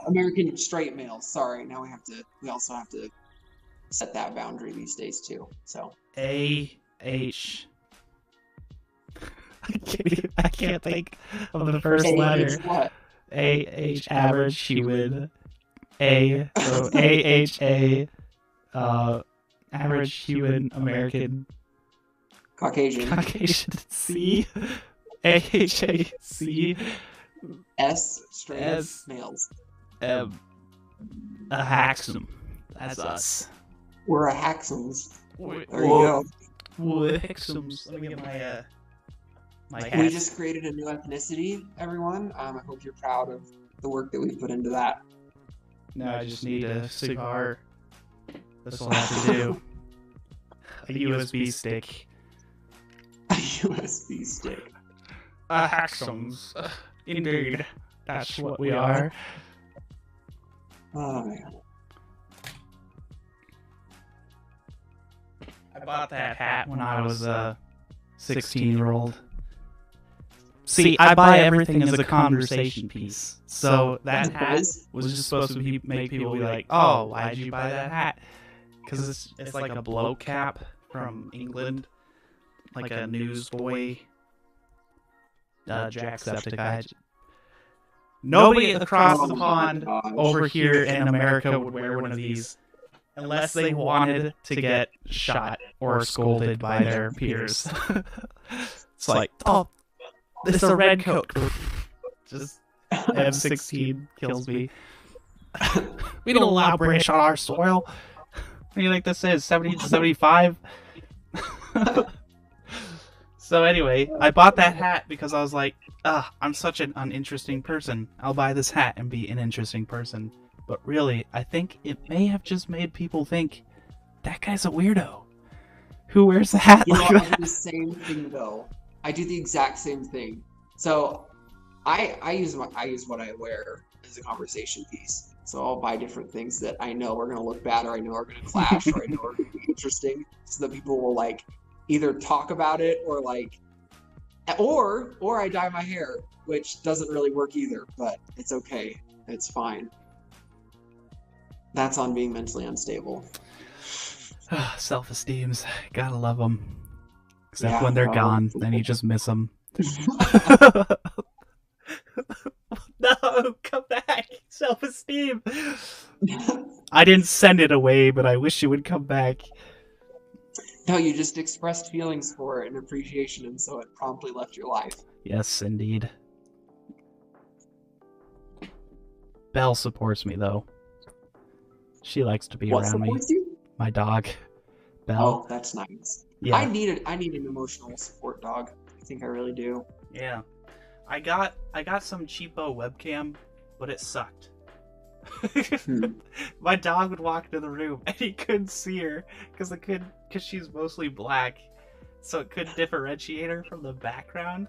Speaker 1: American straight males. Sorry. Now we also have to set that boundary these days too. So
Speaker 2: A-H. I can't think of the first letter.
Speaker 1: What?
Speaker 2: A-H, average human. A-H-A, average human American
Speaker 1: Caucasian.
Speaker 2: C. A-H-A-C.
Speaker 1: S straight
Speaker 2: S.
Speaker 1: males.
Speaker 2: A Haxum. That's us.
Speaker 1: We're a Haxums. There you
Speaker 2: Whoa.
Speaker 1: go.
Speaker 2: Haxums. Let me get my my
Speaker 1: We
Speaker 2: hat.
Speaker 1: just created a new ethnicity, everyone. I hope you're proud of the work that we put into that.
Speaker 2: Now I just need a cigar. This will have to do. A USB stick.
Speaker 1: A USB stick.
Speaker 2: Haxums. Indeed. That's what we are.
Speaker 1: Oh man.
Speaker 2: I bought that hat when I was a 16-year-old. See, I buy everything as a conversation piece. So that hat was just supposed to make people be like, "Oh, why'd you buy that hat?" Because it's like a bloke cap from England, like a newsboy, Jacksepticeye. Nobody across the pond over here in America would wear one of these unless they wanted to get shot or scolded by their peers. It's like, oh, it's a red coat. Just M16 kills me. We don't allow British on our soil. What do you think this is? 70 to 75? So anyway, I bought that hat because I was like, I'm such an uninteresting person. I'll buy this hat and be an interesting person. But really, I think it may have just made people think, that guy's a weirdo. Who wears a hat like
Speaker 1: I
Speaker 2: that?
Speaker 1: do the same thing though. I do the exact same thing. So I use what I wear as a conversation piece. So I'll buy different things that I know are gonna look bad, or I know are gonna clash, or I know are gonna be interesting, so that people will like either talk about it or like, or I dye my hair, which doesn't really work either, but it's okay. It's fine. That's on being mentally unstable.
Speaker 2: Self-esteems. Gotta love them. Except
Speaker 1: Yeah,
Speaker 2: when they're
Speaker 1: well,
Speaker 2: gone, then you just miss them. No, come back. Self-esteem. I didn't send it away, but I wish it would come back.
Speaker 1: No, you just expressed feelings for it and appreciation, and so it promptly left your life.
Speaker 2: Yes, indeed. Belle supports me, though. She likes to be
Speaker 1: What
Speaker 2: around me.
Speaker 1: supports you?
Speaker 2: My dog, Belle.
Speaker 1: Oh, that's nice.
Speaker 2: Yeah.
Speaker 1: I need an emotional support dog. I think I really do.
Speaker 2: Yeah. I got some cheapo webcam, but it sucked. My dog would walk into the room and he couldn't see her because she's mostly black, so it couldn't differentiate her from the background.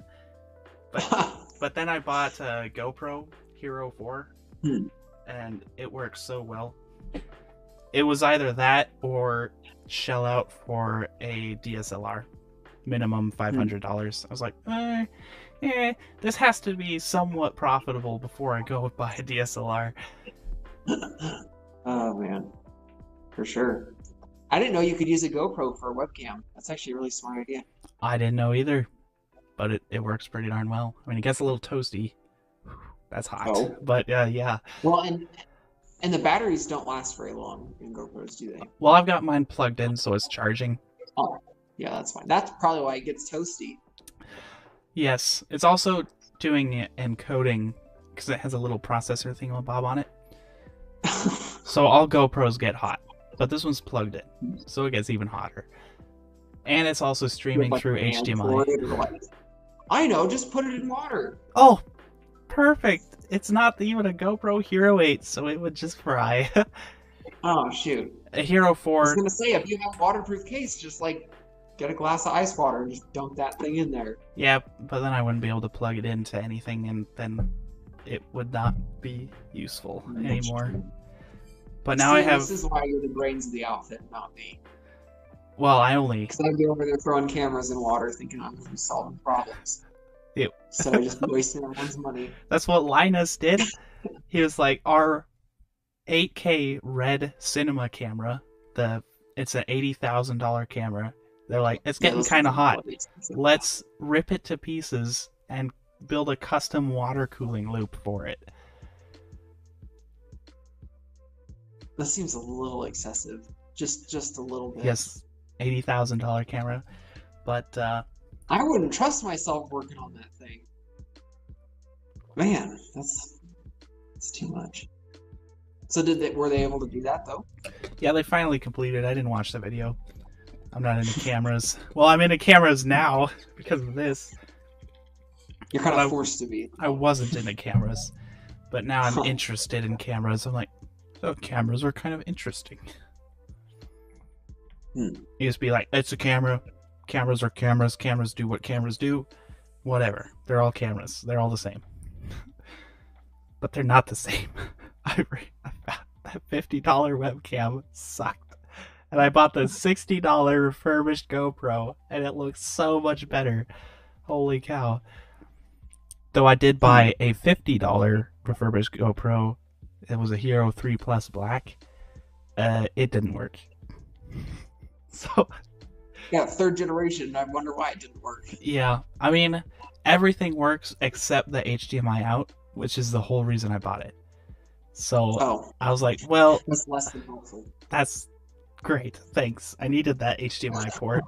Speaker 2: But then I bought a GoPro Hero 4, and it works so well. It was either that or shell out for a DSLR, minimum $500. I was like, this has to be somewhat profitable before I go buy a DSLR.
Speaker 1: Oh man, for sure. I didn't know you could use a GoPro for a webcam. That's actually a really smart idea.
Speaker 2: I didn't know either, but it works pretty darn well. I mean, it gets a little toasty. That's hot.
Speaker 1: Oh.
Speaker 2: But yeah.
Speaker 1: Well, and the batteries don't last very long in GoPros, do they?
Speaker 2: Well, I've got mine plugged in, so it's charging.
Speaker 1: Oh, yeah, that's fine. That's probably why it gets toasty.
Speaker 2: Yes, it's also doing encoding because it has a little processor thingamabob on it. So all GoPros get hot, but this one's plugged in, so it gets even hotter. And it's also streaming through HDMI.
Speaker 1: I know, just put it in water.
Speaker 2: Oh, perfect. It's not even a GoPro Hero 8, so it would just fry.
Speaker 1: Oh, shoot.
Speaker 2: A Hero 4...
Speaker 1: I was going to say, if you have a waterproof case, just like get a glass of ice water and just dunk that thing in there.
Speaker 2: Yeah, but then I wouldn't be able to plug it into anything, and then it would not be useful anymore. But now I have...
Speaker 1: This is why you're the brains of the outfit, not me.
Speaker 2: Well, I only...
Speaker 1: Because I'd be over there throwing cameras in water thinking I'm going to be solving problems.
Speaker 2: Ew.
Speaker 1: So I just wasting everyone's money.
Speaker 2: That's what Linus did. He was like, our 8K red cinema camera, it's an $80,000 camera. They're like, it's getting kind of hot. Let's rip it to pieces and build a custom water cooling loop for it.
Speaker 1: That seems a little excessive. Just a little bit.
Speaker 2: Yes, $80,000 camera. But
Speaker 1: I wouldn't trust myself working on that thing. Man, that's too much. So were they able to do that though?
Speaker 2: Yeah, they finally completed. I didn't watch the video. I'm not into cameras. Well, I'm into cameras now because of this.
Speaker 1: You're kind of forced to be.
Speaker 2: I wasn't into cameras, but now I'm interested in cameras. I'm like, oh, cameras are kind of interesting. You just be like, it's a camera. Cameras are cameras. Cameras do what cameras do. Whatever. They're all cameras. They're all the same. But they're not the same. I found that $50 webcam sucked. And I bought the $60 refurbished GoPro, and it looks so much better. Holy cow. Though I did buy a $50 refurbished GoPro. It was a Hero 3 Plus Black. It didn't work. So...
Speaker 1: Yeah, third generation. I wonder why it didn't work.
Speaker 2: Yeah, I mean, everything works except the HDMI out, which is the whole reason I bought it. So I was like, well...
Speaker 1: That's less than helpful.
Speaker 2: That's great, thanks. I needed that HDMI port.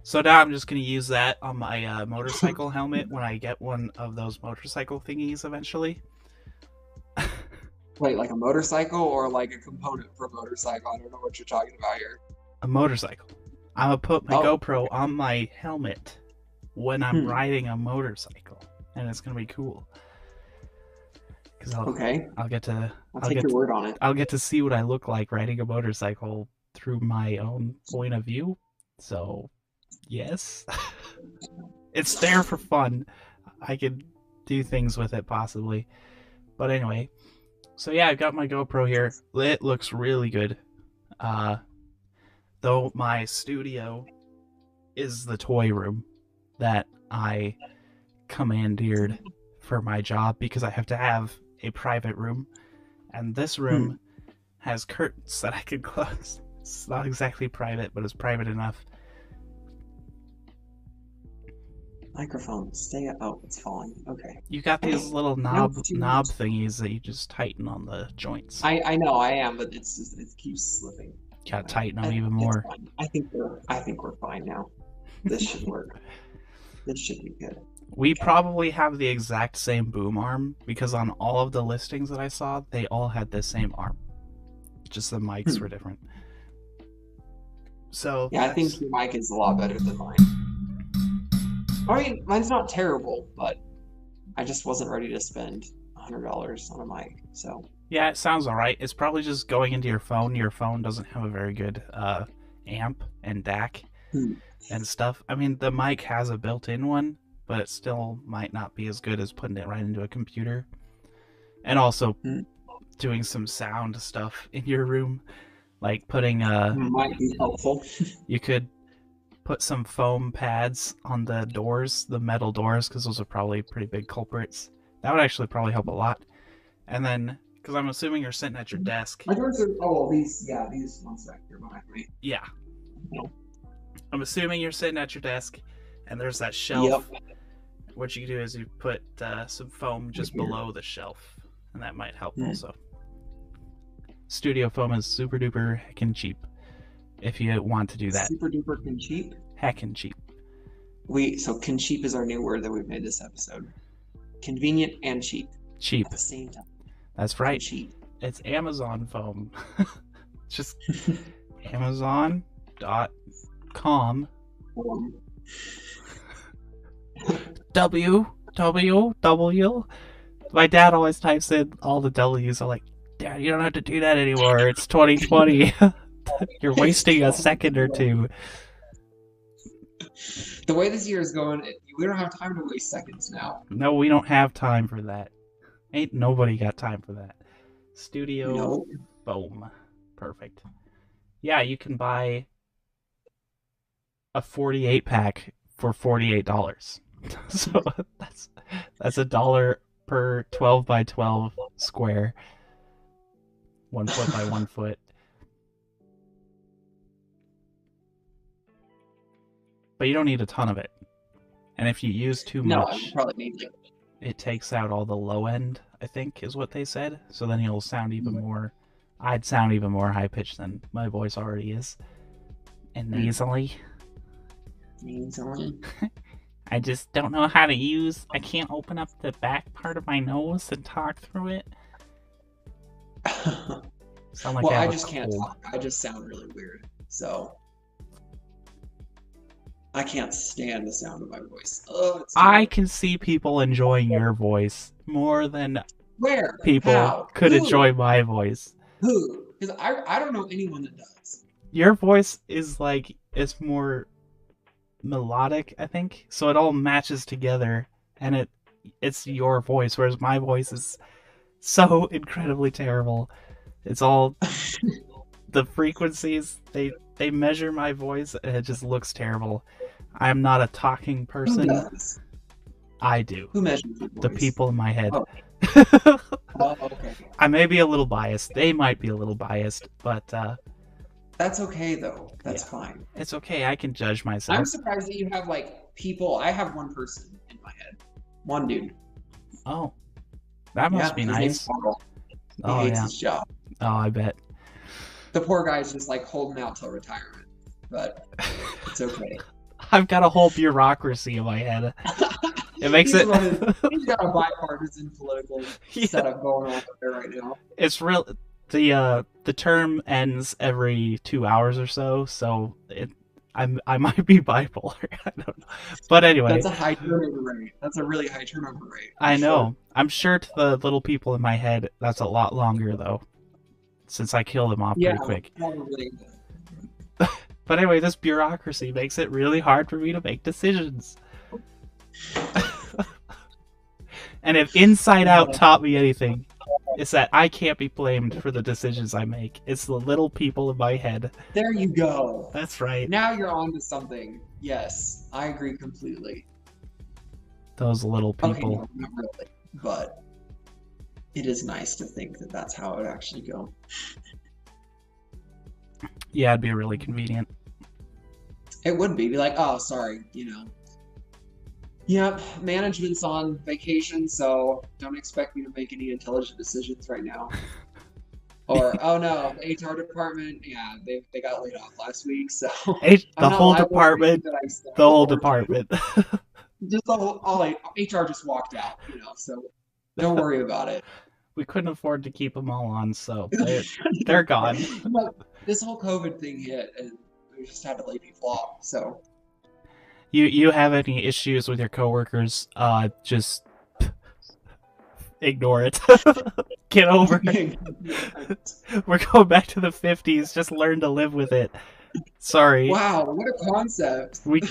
Speaker 2: So now I'm just going to use that on my motorcycle helmet when I get one of those motorcycle thingies eventually.
Speaker 1: Wait, like a motorcycle or like a component for a motorcycle? I don't know what you're talking about here.
Speaker 2: A motorcycle. I'm gonna put my
Speaker 1: Oh.
Speaker 2: GoPro on my helmet when I'm riding a motorcycle, and it's gonna be cool. Because I'll get to
Speaker 1: take your word on it.
Speaker 2: I'll get to see what I look like riding a motorcycle through my own point of view. So, yes, it's there for fun. I could do things with it possibly, but anyway. So yeah, I've got my GoPro here. It looks really good. Though my studio is the toy room that I commandeered for my job because I have to have a private room, and this room has curtains that I can close. It's not exactly private, but it's private enough.
Speaker 1: Microphone, stay up. Oh, it's falling. Okay.
Speaker 2: You got these little knob thingies that you just tighten on the joints.
Speaker 1: I know I am, but it keeps slipping.
Speaker 2: Gotta tighten them even more.
Speaker 1: I think we're fine now. This should work. This should be good.
Speaker 2: We probably have the exact same boom arm because on all of the listings that I saw, they all had the same arm. Just the mics were different. So
Speaker 1: yeah, I think your mic is a lot better than mine. I mean, mine's not terrible, but I just wasn't ready to spend $100 on a mic. So
Speaker 2: yeah, it sounds alright. It's probably just going into your phone. Your phone doesn't have a very good amp and DAC and stuff. I mean, the mic has a built-in one, but it still might not be as good as putting it right into a computer. And also doing some sound stuff in your room, like putting
Speaker 1: might be helpful.
Speaker 2: You could put some foam pads on the doors, the metal doors, because those are probably pretty big culprits. That would actually probably help a lot. And then, because I'm assuming you're sitting at your desk.
Speaker 1: My doors are, these ones back here behind me.
Speaker 2: Yeah. I'm assuming you're sitting at your desk, and there's that shelf. Yep. What you do is you put some foam just below the shelf, and that might help also. Studio foam is super duper heckin' cheap. If you want to do that.
Speaker 1: Super duper can cheap?
Speaker 2: Heckin' cheap.
Speaker 1: So can cheap is our new word that we've made this episode. Convenient and cheap.
Speaker 2: Cheap.
Speaker 1: At the same time.
Speaker 2: That's right.
Speaker 1: Cheap.
Speaker 2: It's Amazon foam. Just Amazon.com. W. My dad always types in all the W's. I'm like, Dad, you don't have to do that anymore. It's 2020. You're wasting a second or two.
Speaker 1: The way this year is going, we don't have time to waste seconds now.
Speaker 2: No, we don't have time for that. Ain't nobody got time for that. Studio foam. Perfect. Yeah, you can buy a 48 pack for $48. So that's $1 per 12 by 12 square. 1 foot by 1 foot. But you don't need a ton of it. And if you use too much,
Speaker 1: I probably need it.
Speaker 2: It takes out all the low end, I think, is what they said. So then you'll sound even more... I'd sound even more high-pitched than my voice already is. And nasally.
Speaker 1: Nasally?
Speaker 2: I just don't know how to use... I can't open up the back part of my nose and talk through it.
Speaker 1: Sound like I just can't talk. I just sound really weird. So... I can't stand the sound of my voice.
Speaker 2: I can see people enjoying your voice more than people could enjoy my voice.
Speaker 1: Who? Because I don't know anyone that does.
Speaker 2: Your voice is like, it's more melodic, I think. So it all matches together, and it's your voice, whereas my voice is so incredibly terrible. It's all the frequencies, they measure my voice, and it just looks terrible. I'm not a talking person.
Speaker 1: Who does?
Speaker 2: I do.
Speaker 1: Who measures your voice?
Speaker 2: The people in my head.
Speaker 1: Oh. Okay.
Speaker 2: I may be a little biased. They might be a little biased, but
Speaker 1: that's okay though. That's fine.
Speaker 2: It's okay. I can judge myself.
Speaker 1: I'm surprised that you have like people. I have one person in my head. One dude.
Speaker 2: Oh. That must be nice.
Speaker 1: He hates his job.
Speaker 2: Oh, I bet.
Speaker 1: The poor guy's just like holding out till retirement. But it's okay.
Speaker 2: I've got a whole bureaucracy in my head. It makes it.
Speaker 1: He's got a bipartisan political setup going on there right now.
Speaker 2: It's real. The term ends every 2 hours or so, so I might be bipolar. I don't know, but anyway,
Speaker 1: that's a high turnover rate. That's a really high turnover rate.
Speaker 2: I know. Sure. I'm sure to the little people in my head, that's a lot longer though, since I kill them off pretty quick.
Speaker 1: Probably.
Speaker 2: But anyway, this bureaucracy makes it really hard for me to make decisions. And if Inside Out taught me anything, it's that I can't be blamed for the decisions I make. It's the little people in my head.
Speaker 1: There you go.
Speaker 2: That's right.
Speaker 1: Now you're on to something. Yes, I agree completely.
Speaker 2: Those little people.
Speaker 1: Okay, no, not really, but it is nice to think that that's how it would actually go.
Speaker 2: Yeah, it'd be really convenient.
Speaker 1: It would be like, oh, sorry, Yep, management's on vacation, so don't expect me to make any intelligent decisions right now. Or, oh no, the HR department, yeah, they got laid off last week, so
Speaker 2: the whole department.
Speaker 1: Just all HR just walked out, so don't worry about it.
Speaker 2: We couldn't afford to keep them all on, so they're gone.
Speaker 1: But this whole COVID thing hit, and we just had to lay people off, so.
Speaker 2: You have any issues with your coworkers, just ignore it. Get over it. We're going back to the 50s. Just learn to live with it. Sorry.
Speaker 1: Wow, what a concept.
Speaker 2: We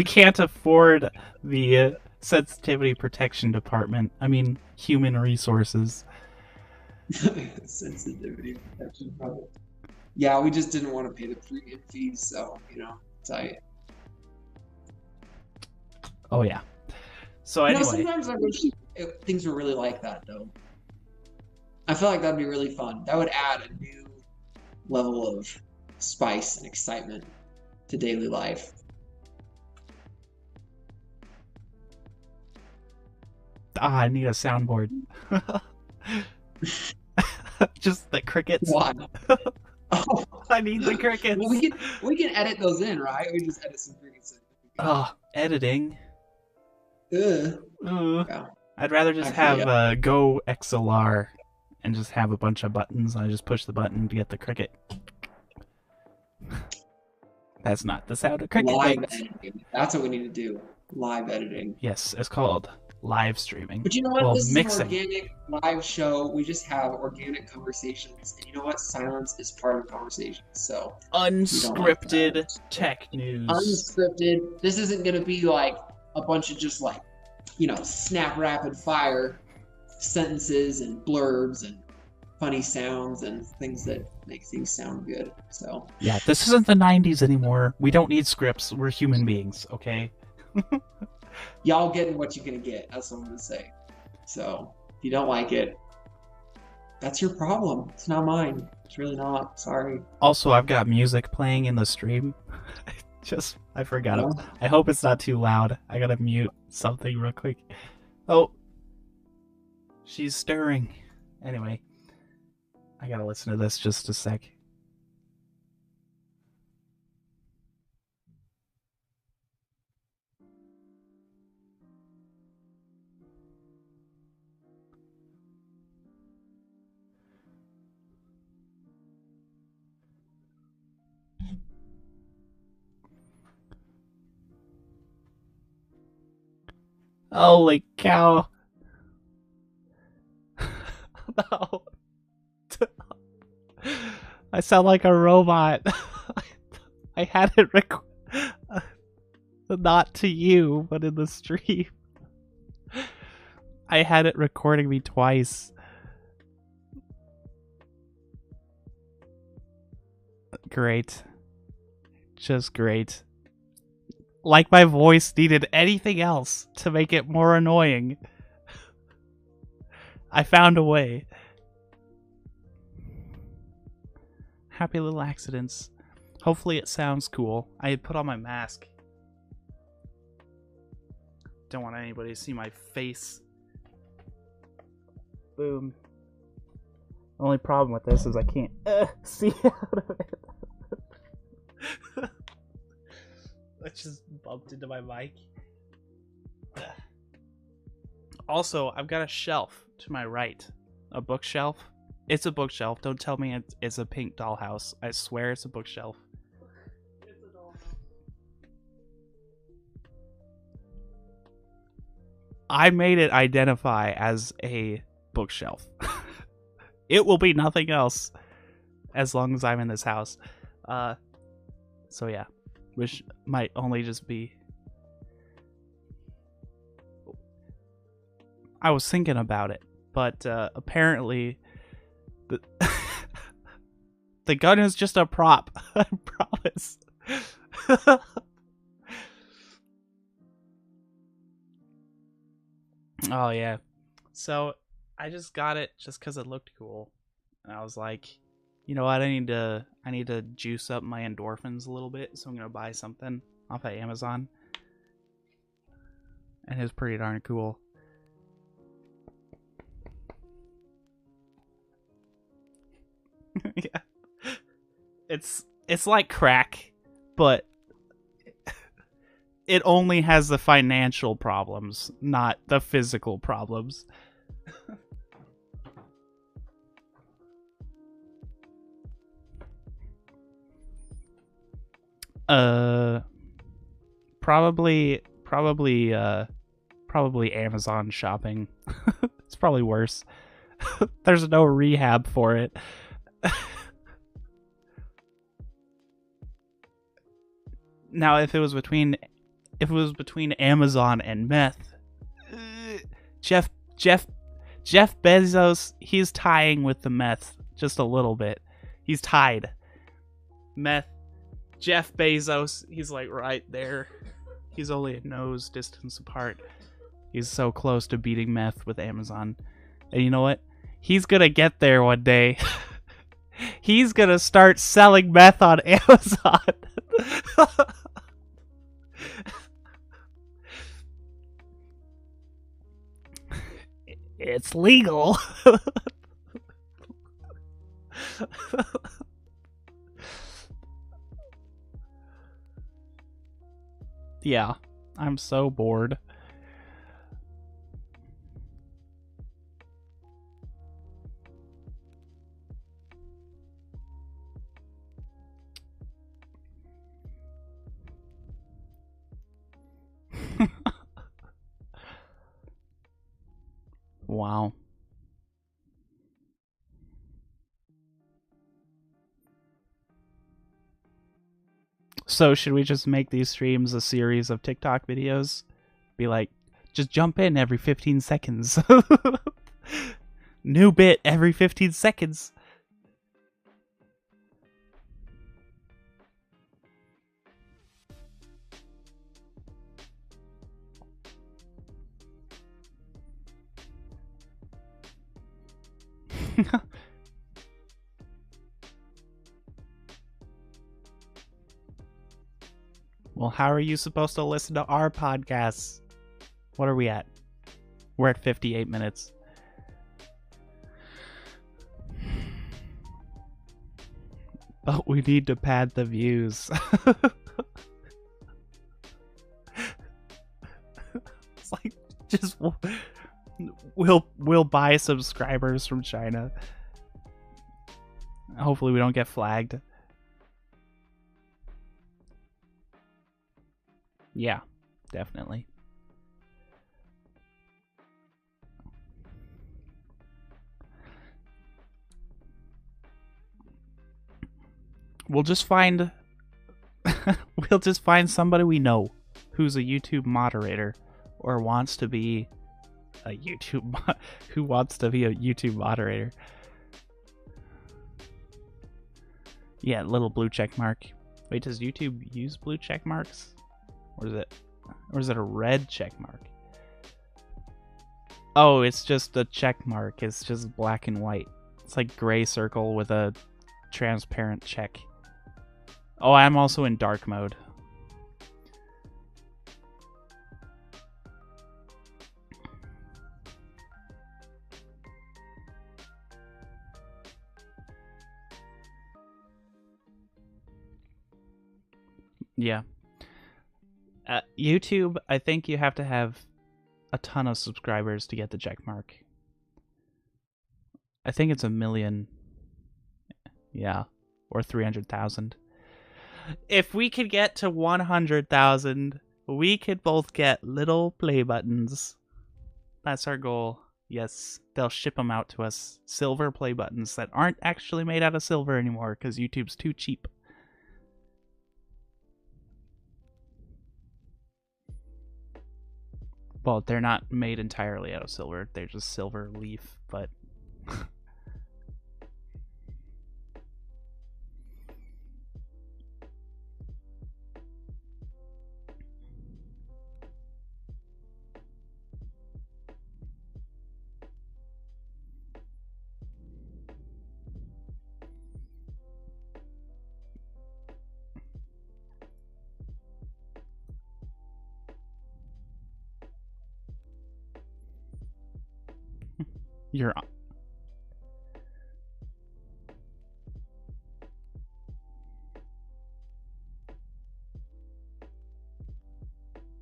Speaker 2: can't afford the sensitivity protection department. I mean, human resources.
Speaker 1: Sensitivity protection department. Yeah, we just didn't want to pay the premium fees, so, tight.
Speaker 2: Oh, yeah. So anyway.
Speaker 1: Sometimes I wish things were really like that, though. I feel like that'd be really fun. That would add a new level of spice and excitement to daily life.
Speaker 2: I need a soundboard. Just the crickets.
Speaker 1: Why? Oh.
Speaker 2: I need the crickets.
Speaker 1: Well, we can edit those in, right? We just edit some crickets in.
Speaker 2: Oh, editing.
Speaker 1: Yeah.
Speaker 2: I'd rather just have Go XLR and just have a bunch of buttons. I just push the button to get the cricket. That's not the sound of cricket.
Speaker 1: Live editing. That's what we need to do. Live editing.
Speaker 2: Yes, it's called live streaming.
Speaker 1: But you know what?
Speaker 2: Well,
Speaker 1: this
Speaker 2: mixing.
Speaker 1: is an organic live show. We just have organic conversations. And you know what? Silence is part of conversations. So
Speaker 2: unscripted tech news.
Speaker 1: Unscripted. This isn't going to be like a bunch of just like, snap rapid fire sentences and blurbs and funny sounds and things that make things sound good. So
Speaker 2: yeah, this isn't the 90s anymore. We don't need scripts. We're human beings, okay?
Speaker 1: Y'all getting what you're gonna get. That's what I'm gonna say. So if you don't like it, that's your problem. It's not mine. It's really not. Sorry.
Speaker 2: Also, I've got music playing in the stream. I forgot it. I hope it's not too loud. I gotta mute something real quick. Oh, she's stirring. Anyway, I gotta listen to this just a sec. Holy cow. No. I sound like a robot. I had it not to you, but in the stream. I had it recording me twice. Great. Just great. Like my voice needed anything else to make it more annoying. I found a way. Happy little accidents. Hopefully it sounds cool. I had put on my mask. Don't want anybody to see my face. Boom. The only problem with this is I can't see out of it. I just bumped into my mic. Also, I've got a shelf to my right. A bookshelf. It's a bookshelf. Don't tell me it's a pink dollhouse. I swear it's a bookshelf. It's a dollhouse. I made it identify as a bookshelf. It will be nothing else as long as I'm in this house. So yeah, which might only just be... I was thinking about it, but apparently the gun is just a prop. I promise. Oh yeah. So I just got it just because it looked cool, and I was like, you know what? I need to juice up my endorphins a little bit, so I'm gonna buy something off of Amazon, and it's pretty darn cool. Yeah. It's like crack, but it only has the financial problems, not the physical problems. Probably Amazon shopping. It's probably worse. There's no rehab for it. Now, if it was between Amazon and meth, Jeff Bezos, he's tying with the meth just a little bit. He's tied. Meth, Jeff Bezos, he's like right there. He's only a nose distance apart. He's so close to beating meth with Amazon. And you know what? He's gonna get there one day. He's gonna start selling meth on Amazon. It's legal. Yeah, I'm so bored. Wow. So should we just make these streams a series of TikTok videos? Be like, just jump in every 15 seconds. New bit every 15 seconds. Well, how are you supposed to listen to our podcasts? What are we at? We're at 58 minutes. But we need to pad the views. It's like, just we'll buy subscribers from China. Hopefully we don't get flagged. Yeah, definitely. We'll just find somebody we know who's a YouTube moderator or wants to be a who wants to be a YouTube moderator. Yeah, little blue check mark. Wait, does YouTube use blue check marks? Or is it a red check mark? Oh, it's just a check mark. It's just black and white. It's like gray circle with a transparent check. Oh, I'm also in dark mode. Yeah. YouTube, I think you have to have a ton of subscribers to get the check mark. I think it's 1 million. Yeah. Or 300,000. If we could get to 100,000, we could both get little play buttons. That's our goal. Yes, they'll ship them out to us. Silver play buttons that aren't actually made out of silver anymore because YouTube's too cheap. Well, they're not made entirely out of silver. They're just silver leaf, but... You're...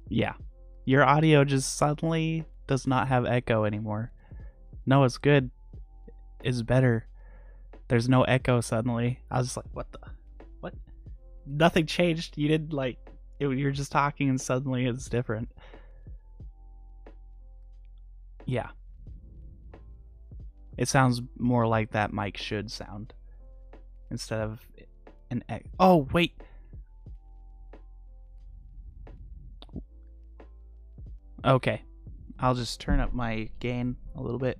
Speaker 2: Yeah. Your audio just suddenly does not have echo anymore. No, it's good. It's better. There's no echo suddenly. I was just like, what the... What? Nothing changed. You didn't, like... You're just talking and suddenly it's different. Yeah. It sounds more like that mic should sound. Instead of an echo. Oh, wait! Okay. I'll just turn up my gain a little bit.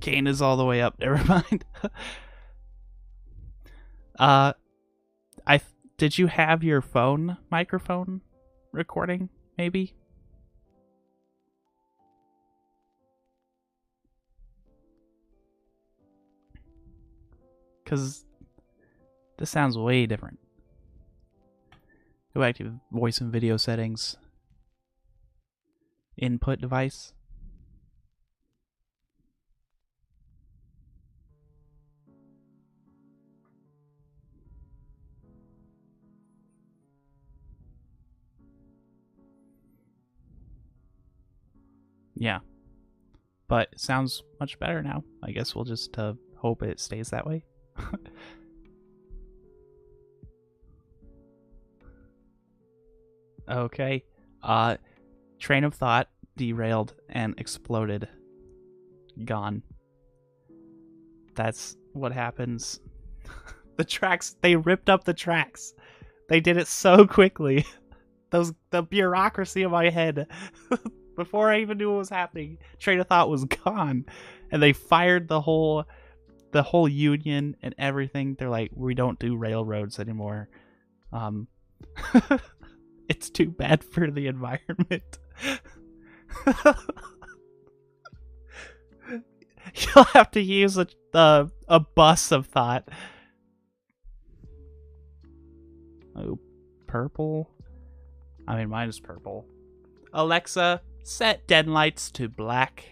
Speaker 2: Gain is all the way up. Never mind. Did you have your phone microphone recording, maybe? Because this sounds way different. Go back to voice and video settings. Input device. Yeah. But it sounds much better now. I guess we'll just hope it stays that way. Okay. Train of thought derailed and exploded. Gone. That's what happens. The tracks, they ripped up the tracks. They did it so quickly. The bureaucracy of my head. Before I even knew what was happening, train of thought was gone. And they fired the whole union and everything. They're like, we don't do railroads anymore. It's too bad for the environment. You'll have to use a bus of thought. Oh, purple? I mean, mine is purple. Alexa, set den lights to black.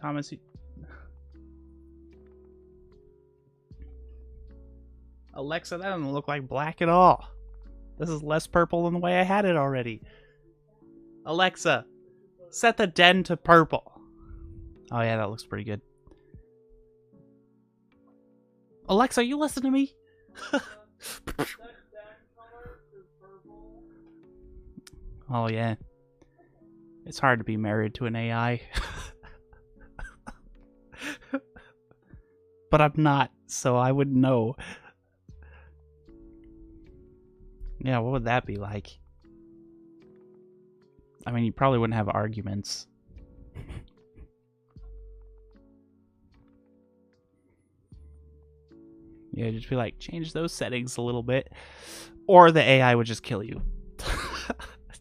Speaker 2: Thomas, Alexa, that doesn't look like black at all. This is less purple than the way I had it already. Alexa, set the den to purple. Oh yeah, that looks pretty good. Alexa, you listen to me? Oh yeah. It's hard to be married to an AI. But I'm not, so I wouldn't know. Yeah, what would that be like? I mean, you probably wouldn't have arguments. Yeah, just be like, change those settings a little bit. Or the AI would just kill you.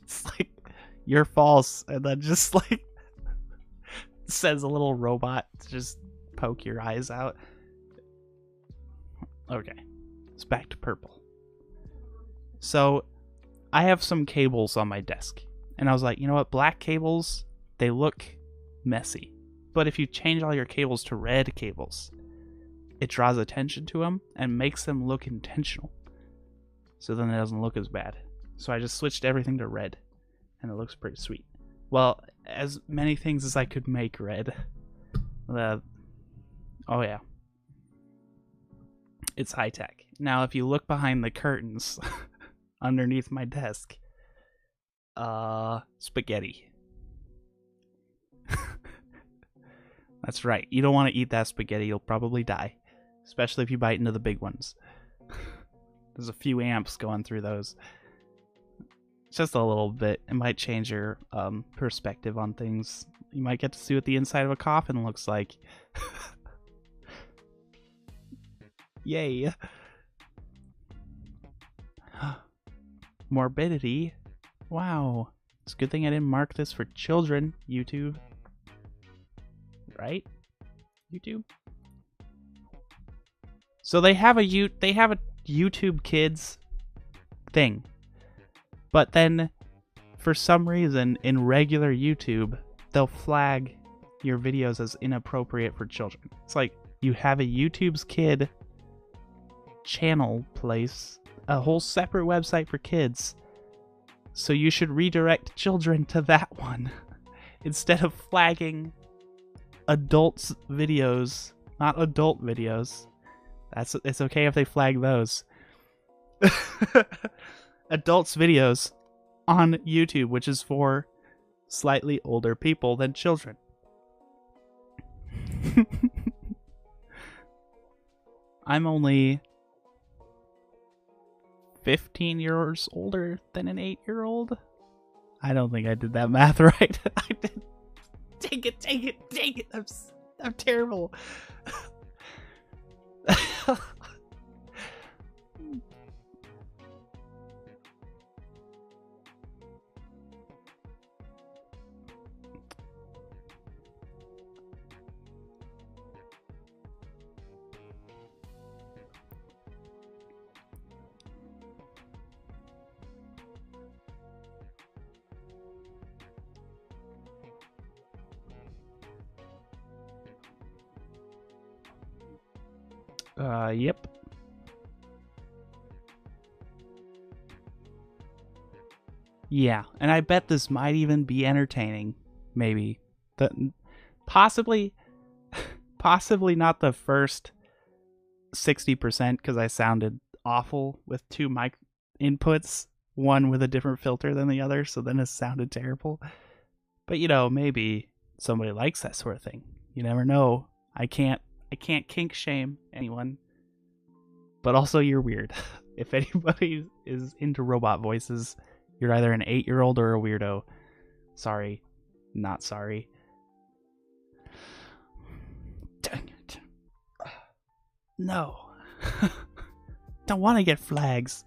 Speaker 2: It's like, you're false. And then just like, sends a little robot to just poke your eyes out. Okay, it's back to purple. So, I have some cables on my desk. And I was like, you know what? Black cables, they look messy. But if you change all your cables to red cables, it draws attention to them and makes them look intentional. so then it doesn't look as bad. So I just switched everything to red, and it looks pretty sweet. Well, as many things as I could make red. Oh yeah. It's high tech. Now if you look behind the curtains underneath my desk, spaghetti. That's right. You don't want to eat that spaghetti. You'll probably die. Especially if you bite into the big ones. There's a few amps going through those. Just a little bit. It might change your perspective on things. You might get to see what the inside of a coffin looks like. Yay. Morbidity. Wow. It's a good thing I didn't mark this for children, YouTube. Right? YouTube? So they have a YouTube Kids thing. But then, for some reason, in regular YouTube, they'll flag your videos as inappropriate for children. It's like, you have a YouTube's Kid channel place, a whole separate website for kids. So you should redirect children to that one. Instead of flagging adults' videos, not adult videos. It's okay if they flag those. Adults' videos on YouTube, which is for slightly older people than children. I'm only 15 years older than an 8-year-old. I don't think I did that math right. I did. Dang it. I'm terrible. Yep. Yeah, and I bet this might even be entertaining. Maybe. Possibly not the first 60% because I sounded awful with two mic inputs, one with a different filter than the other, so then it sounded terrible. But maybe somebody likes that sort of thing. You never know. I can't kink shame anyone. But also, you're weird. If anybody is into robot voices, you're either an 8-year-old or a weirdo. Sorry. Not sorry. Dang it. No. Don't want to get flags.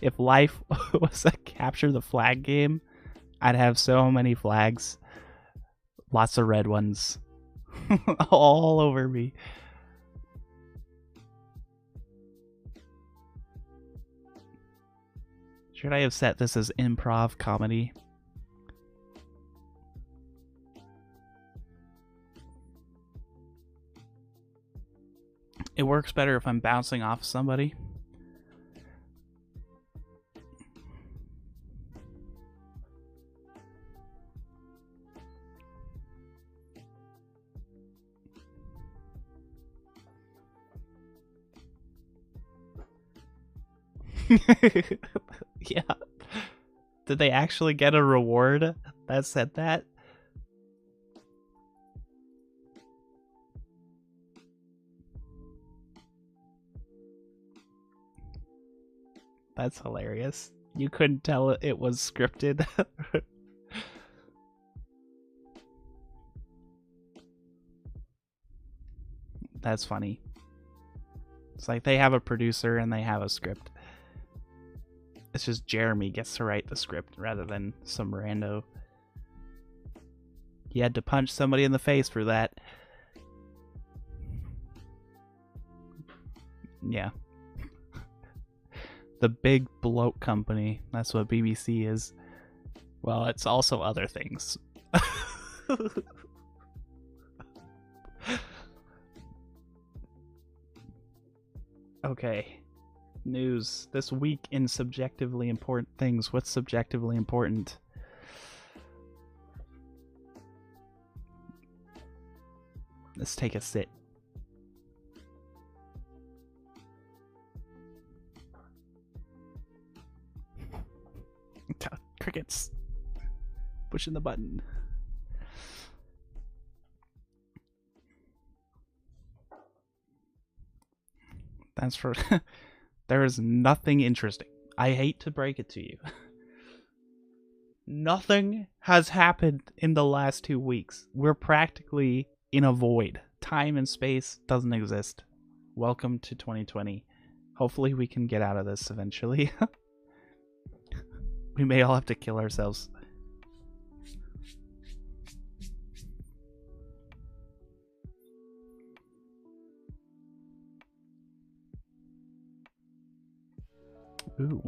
Speaker 2: If life was a capture the flag game, I'd have so many flags. Lots of red ones. All over me. Should I have set this as improv comedy? It works better if I'm bouncing off somebody. Yeah. Did they actually get a reward that said that? That's hilarious. You couldn't tell it was scripted. That's funny. It's like they have a producer and they have a script. It's just Jeremy gets to write the script rather than some rando. He had to punch somebody in the face for that. Yeah. The big bloat company. That's what BBC is. Well, it's also other things. Okay. News. This week in subjectively important things. What's subjectively important? Let's take a sit. Crickets. Pushing the button. That's for... There is nothing interesting. I hate to break it to you. Nothing has happened in the last 2 weeks. We're practically in a void. Time and space doesn't exist. Welcome to 2020. Hopefully we can get out of this eventually. We may all have to kill ourselves. Ooh.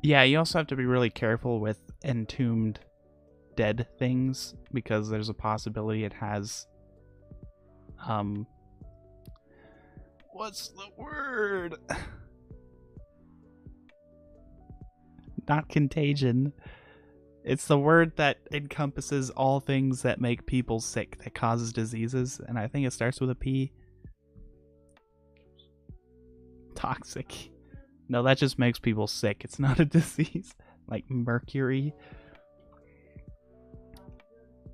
Speaker 2: Yeah, you also have to be really careful with entombed dead things because there's a possibility it has what's the word? Not contagion. It's the word that encompasses all things that make people sick, that causes diseases, and I think it starts with a P. Toxic. No, that just makes people sick. It's not a disease. Like mercury.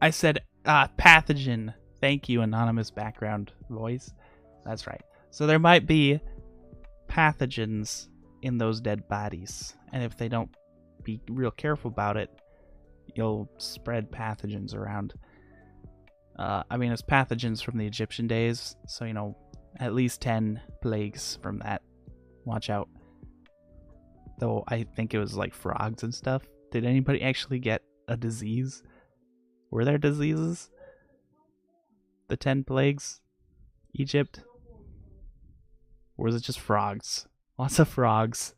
Speaker 2: I said pathogen. Thank you, anonymous background voice. That's right. So there might be pathogens in those dead bodies. And if they don't be real careful about it, you'll spread pathogens around. I mean, it's pathogens from the Egyptian days. So, you know, at least 10 plagues from that. Watch out. Though I think it was like frogs and stuff. Did anybody actually get a disease? Were there diseases? The 10 plagues? Egypt? Or was it just frogs? Lots of frogs.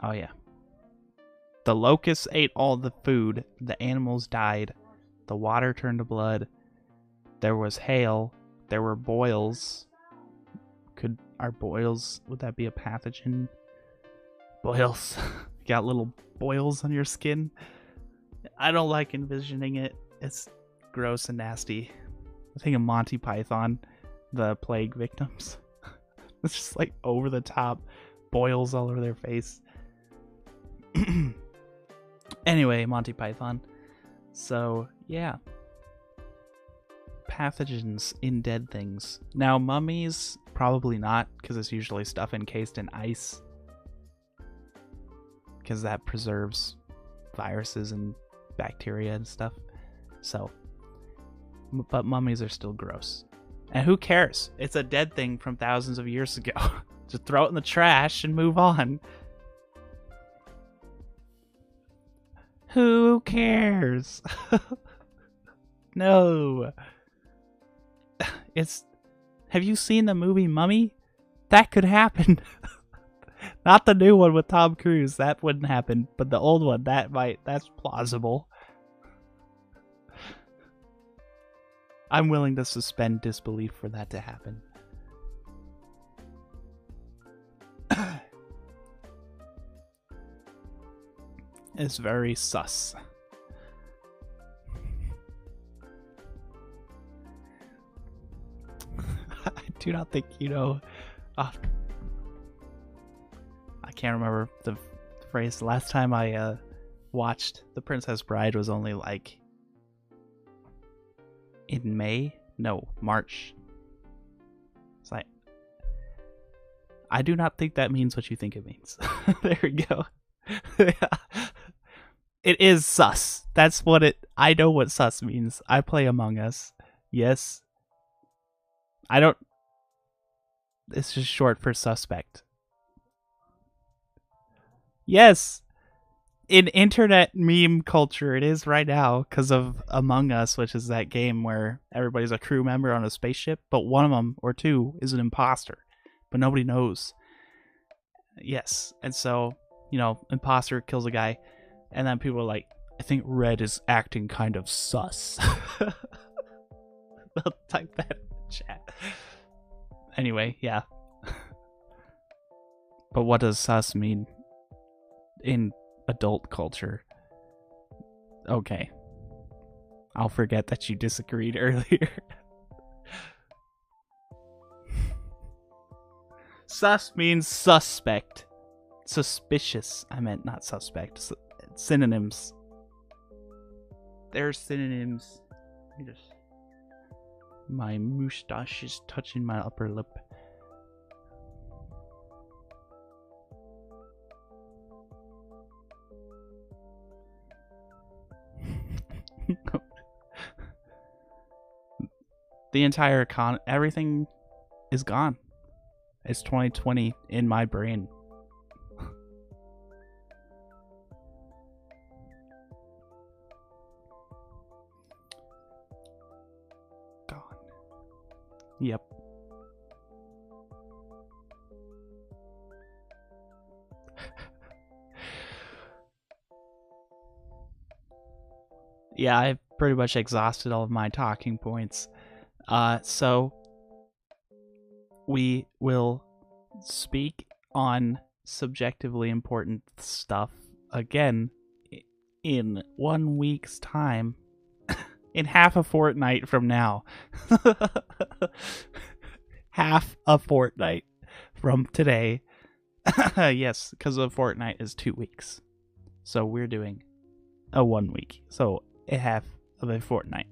Speaker 2: Oh yeah. The locusts ate all the food. The animals died. The water turned to blood. There was hail. There were boils. Would that be a pathogen? Boils. Got little boils on your skin. I don't like envisioning it. It's gross and nasty. I think of Monty Python, the plague victims. It's just like over the top. Boils all over their face. Anyway, Monty Python. So, yeah. Pathogens in dead things. Now, mummies, probably not, because it's usually stuff encased in ice. Because that preserves viruses and bacteria and stuff. So, but mummies are still gross. And who cares? It's a dead thing from thousands of years ago. Just throw it in the trash and move on. Who cares? No. Have you seen the movie Mummy? That could happen. Not the new one with Tom Cruise. That wouldn't happen. But the old one, that's plausible. I'm willing to suspend disbelief for that to happen. It's very sus. I do not think you know. I can't remember the phrase. The last time I watched The Princess Bride was only like in May? No, March. It's like, I do not think that means what you think it means. There we go. It is sus. That's what I know what sus means. I play Among Us. Yes. It's just short for suspect. Yes. in internet meme culture, it is right now because of Among Us, which is that game where everybody's a crew member on a spaceship, but one of them or two is an imposter, but nobody knows. Yes, and so, imposter kills a guy, and then people are like, I think Red is acting kind of sus. They'll type that in the chat. Anyway, yeah. But what does sus mean in adult culture? Okay. I'll forget that you disagreed earlier. Sus means suspect. Suspicious. I meant not suspect. Synonyms. There's synonyms. My moustache is touching my upper lip. The entire everything is gone. It's 2020 in my brain. Gone. Yep. Yeah, I've pretty much exhausted all of my talking points. So we will speak on subjectively important stuff again in 1 week's time. In half a fortnight from now. Half a fortnight from today. Yes, because a fortnight is 2 weeks. So we're doing a 1 week. So a half of a fortnight.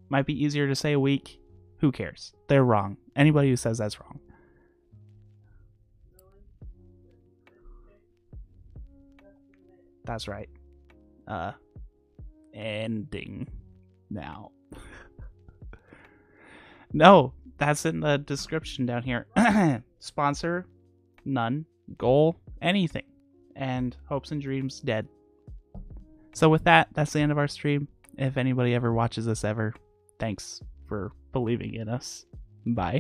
Speaker 2: Might be easier to say a week. Who cares? They're wrong. Anybody who says that's wrong. That's right. Ending now. No, that's in the description down here. Sponsor, none. Goal, anything. And hopes and dreams, dead. So with that, that's the end of our stream. If anybody ever watches this ever, thanks for believing in us. Bye.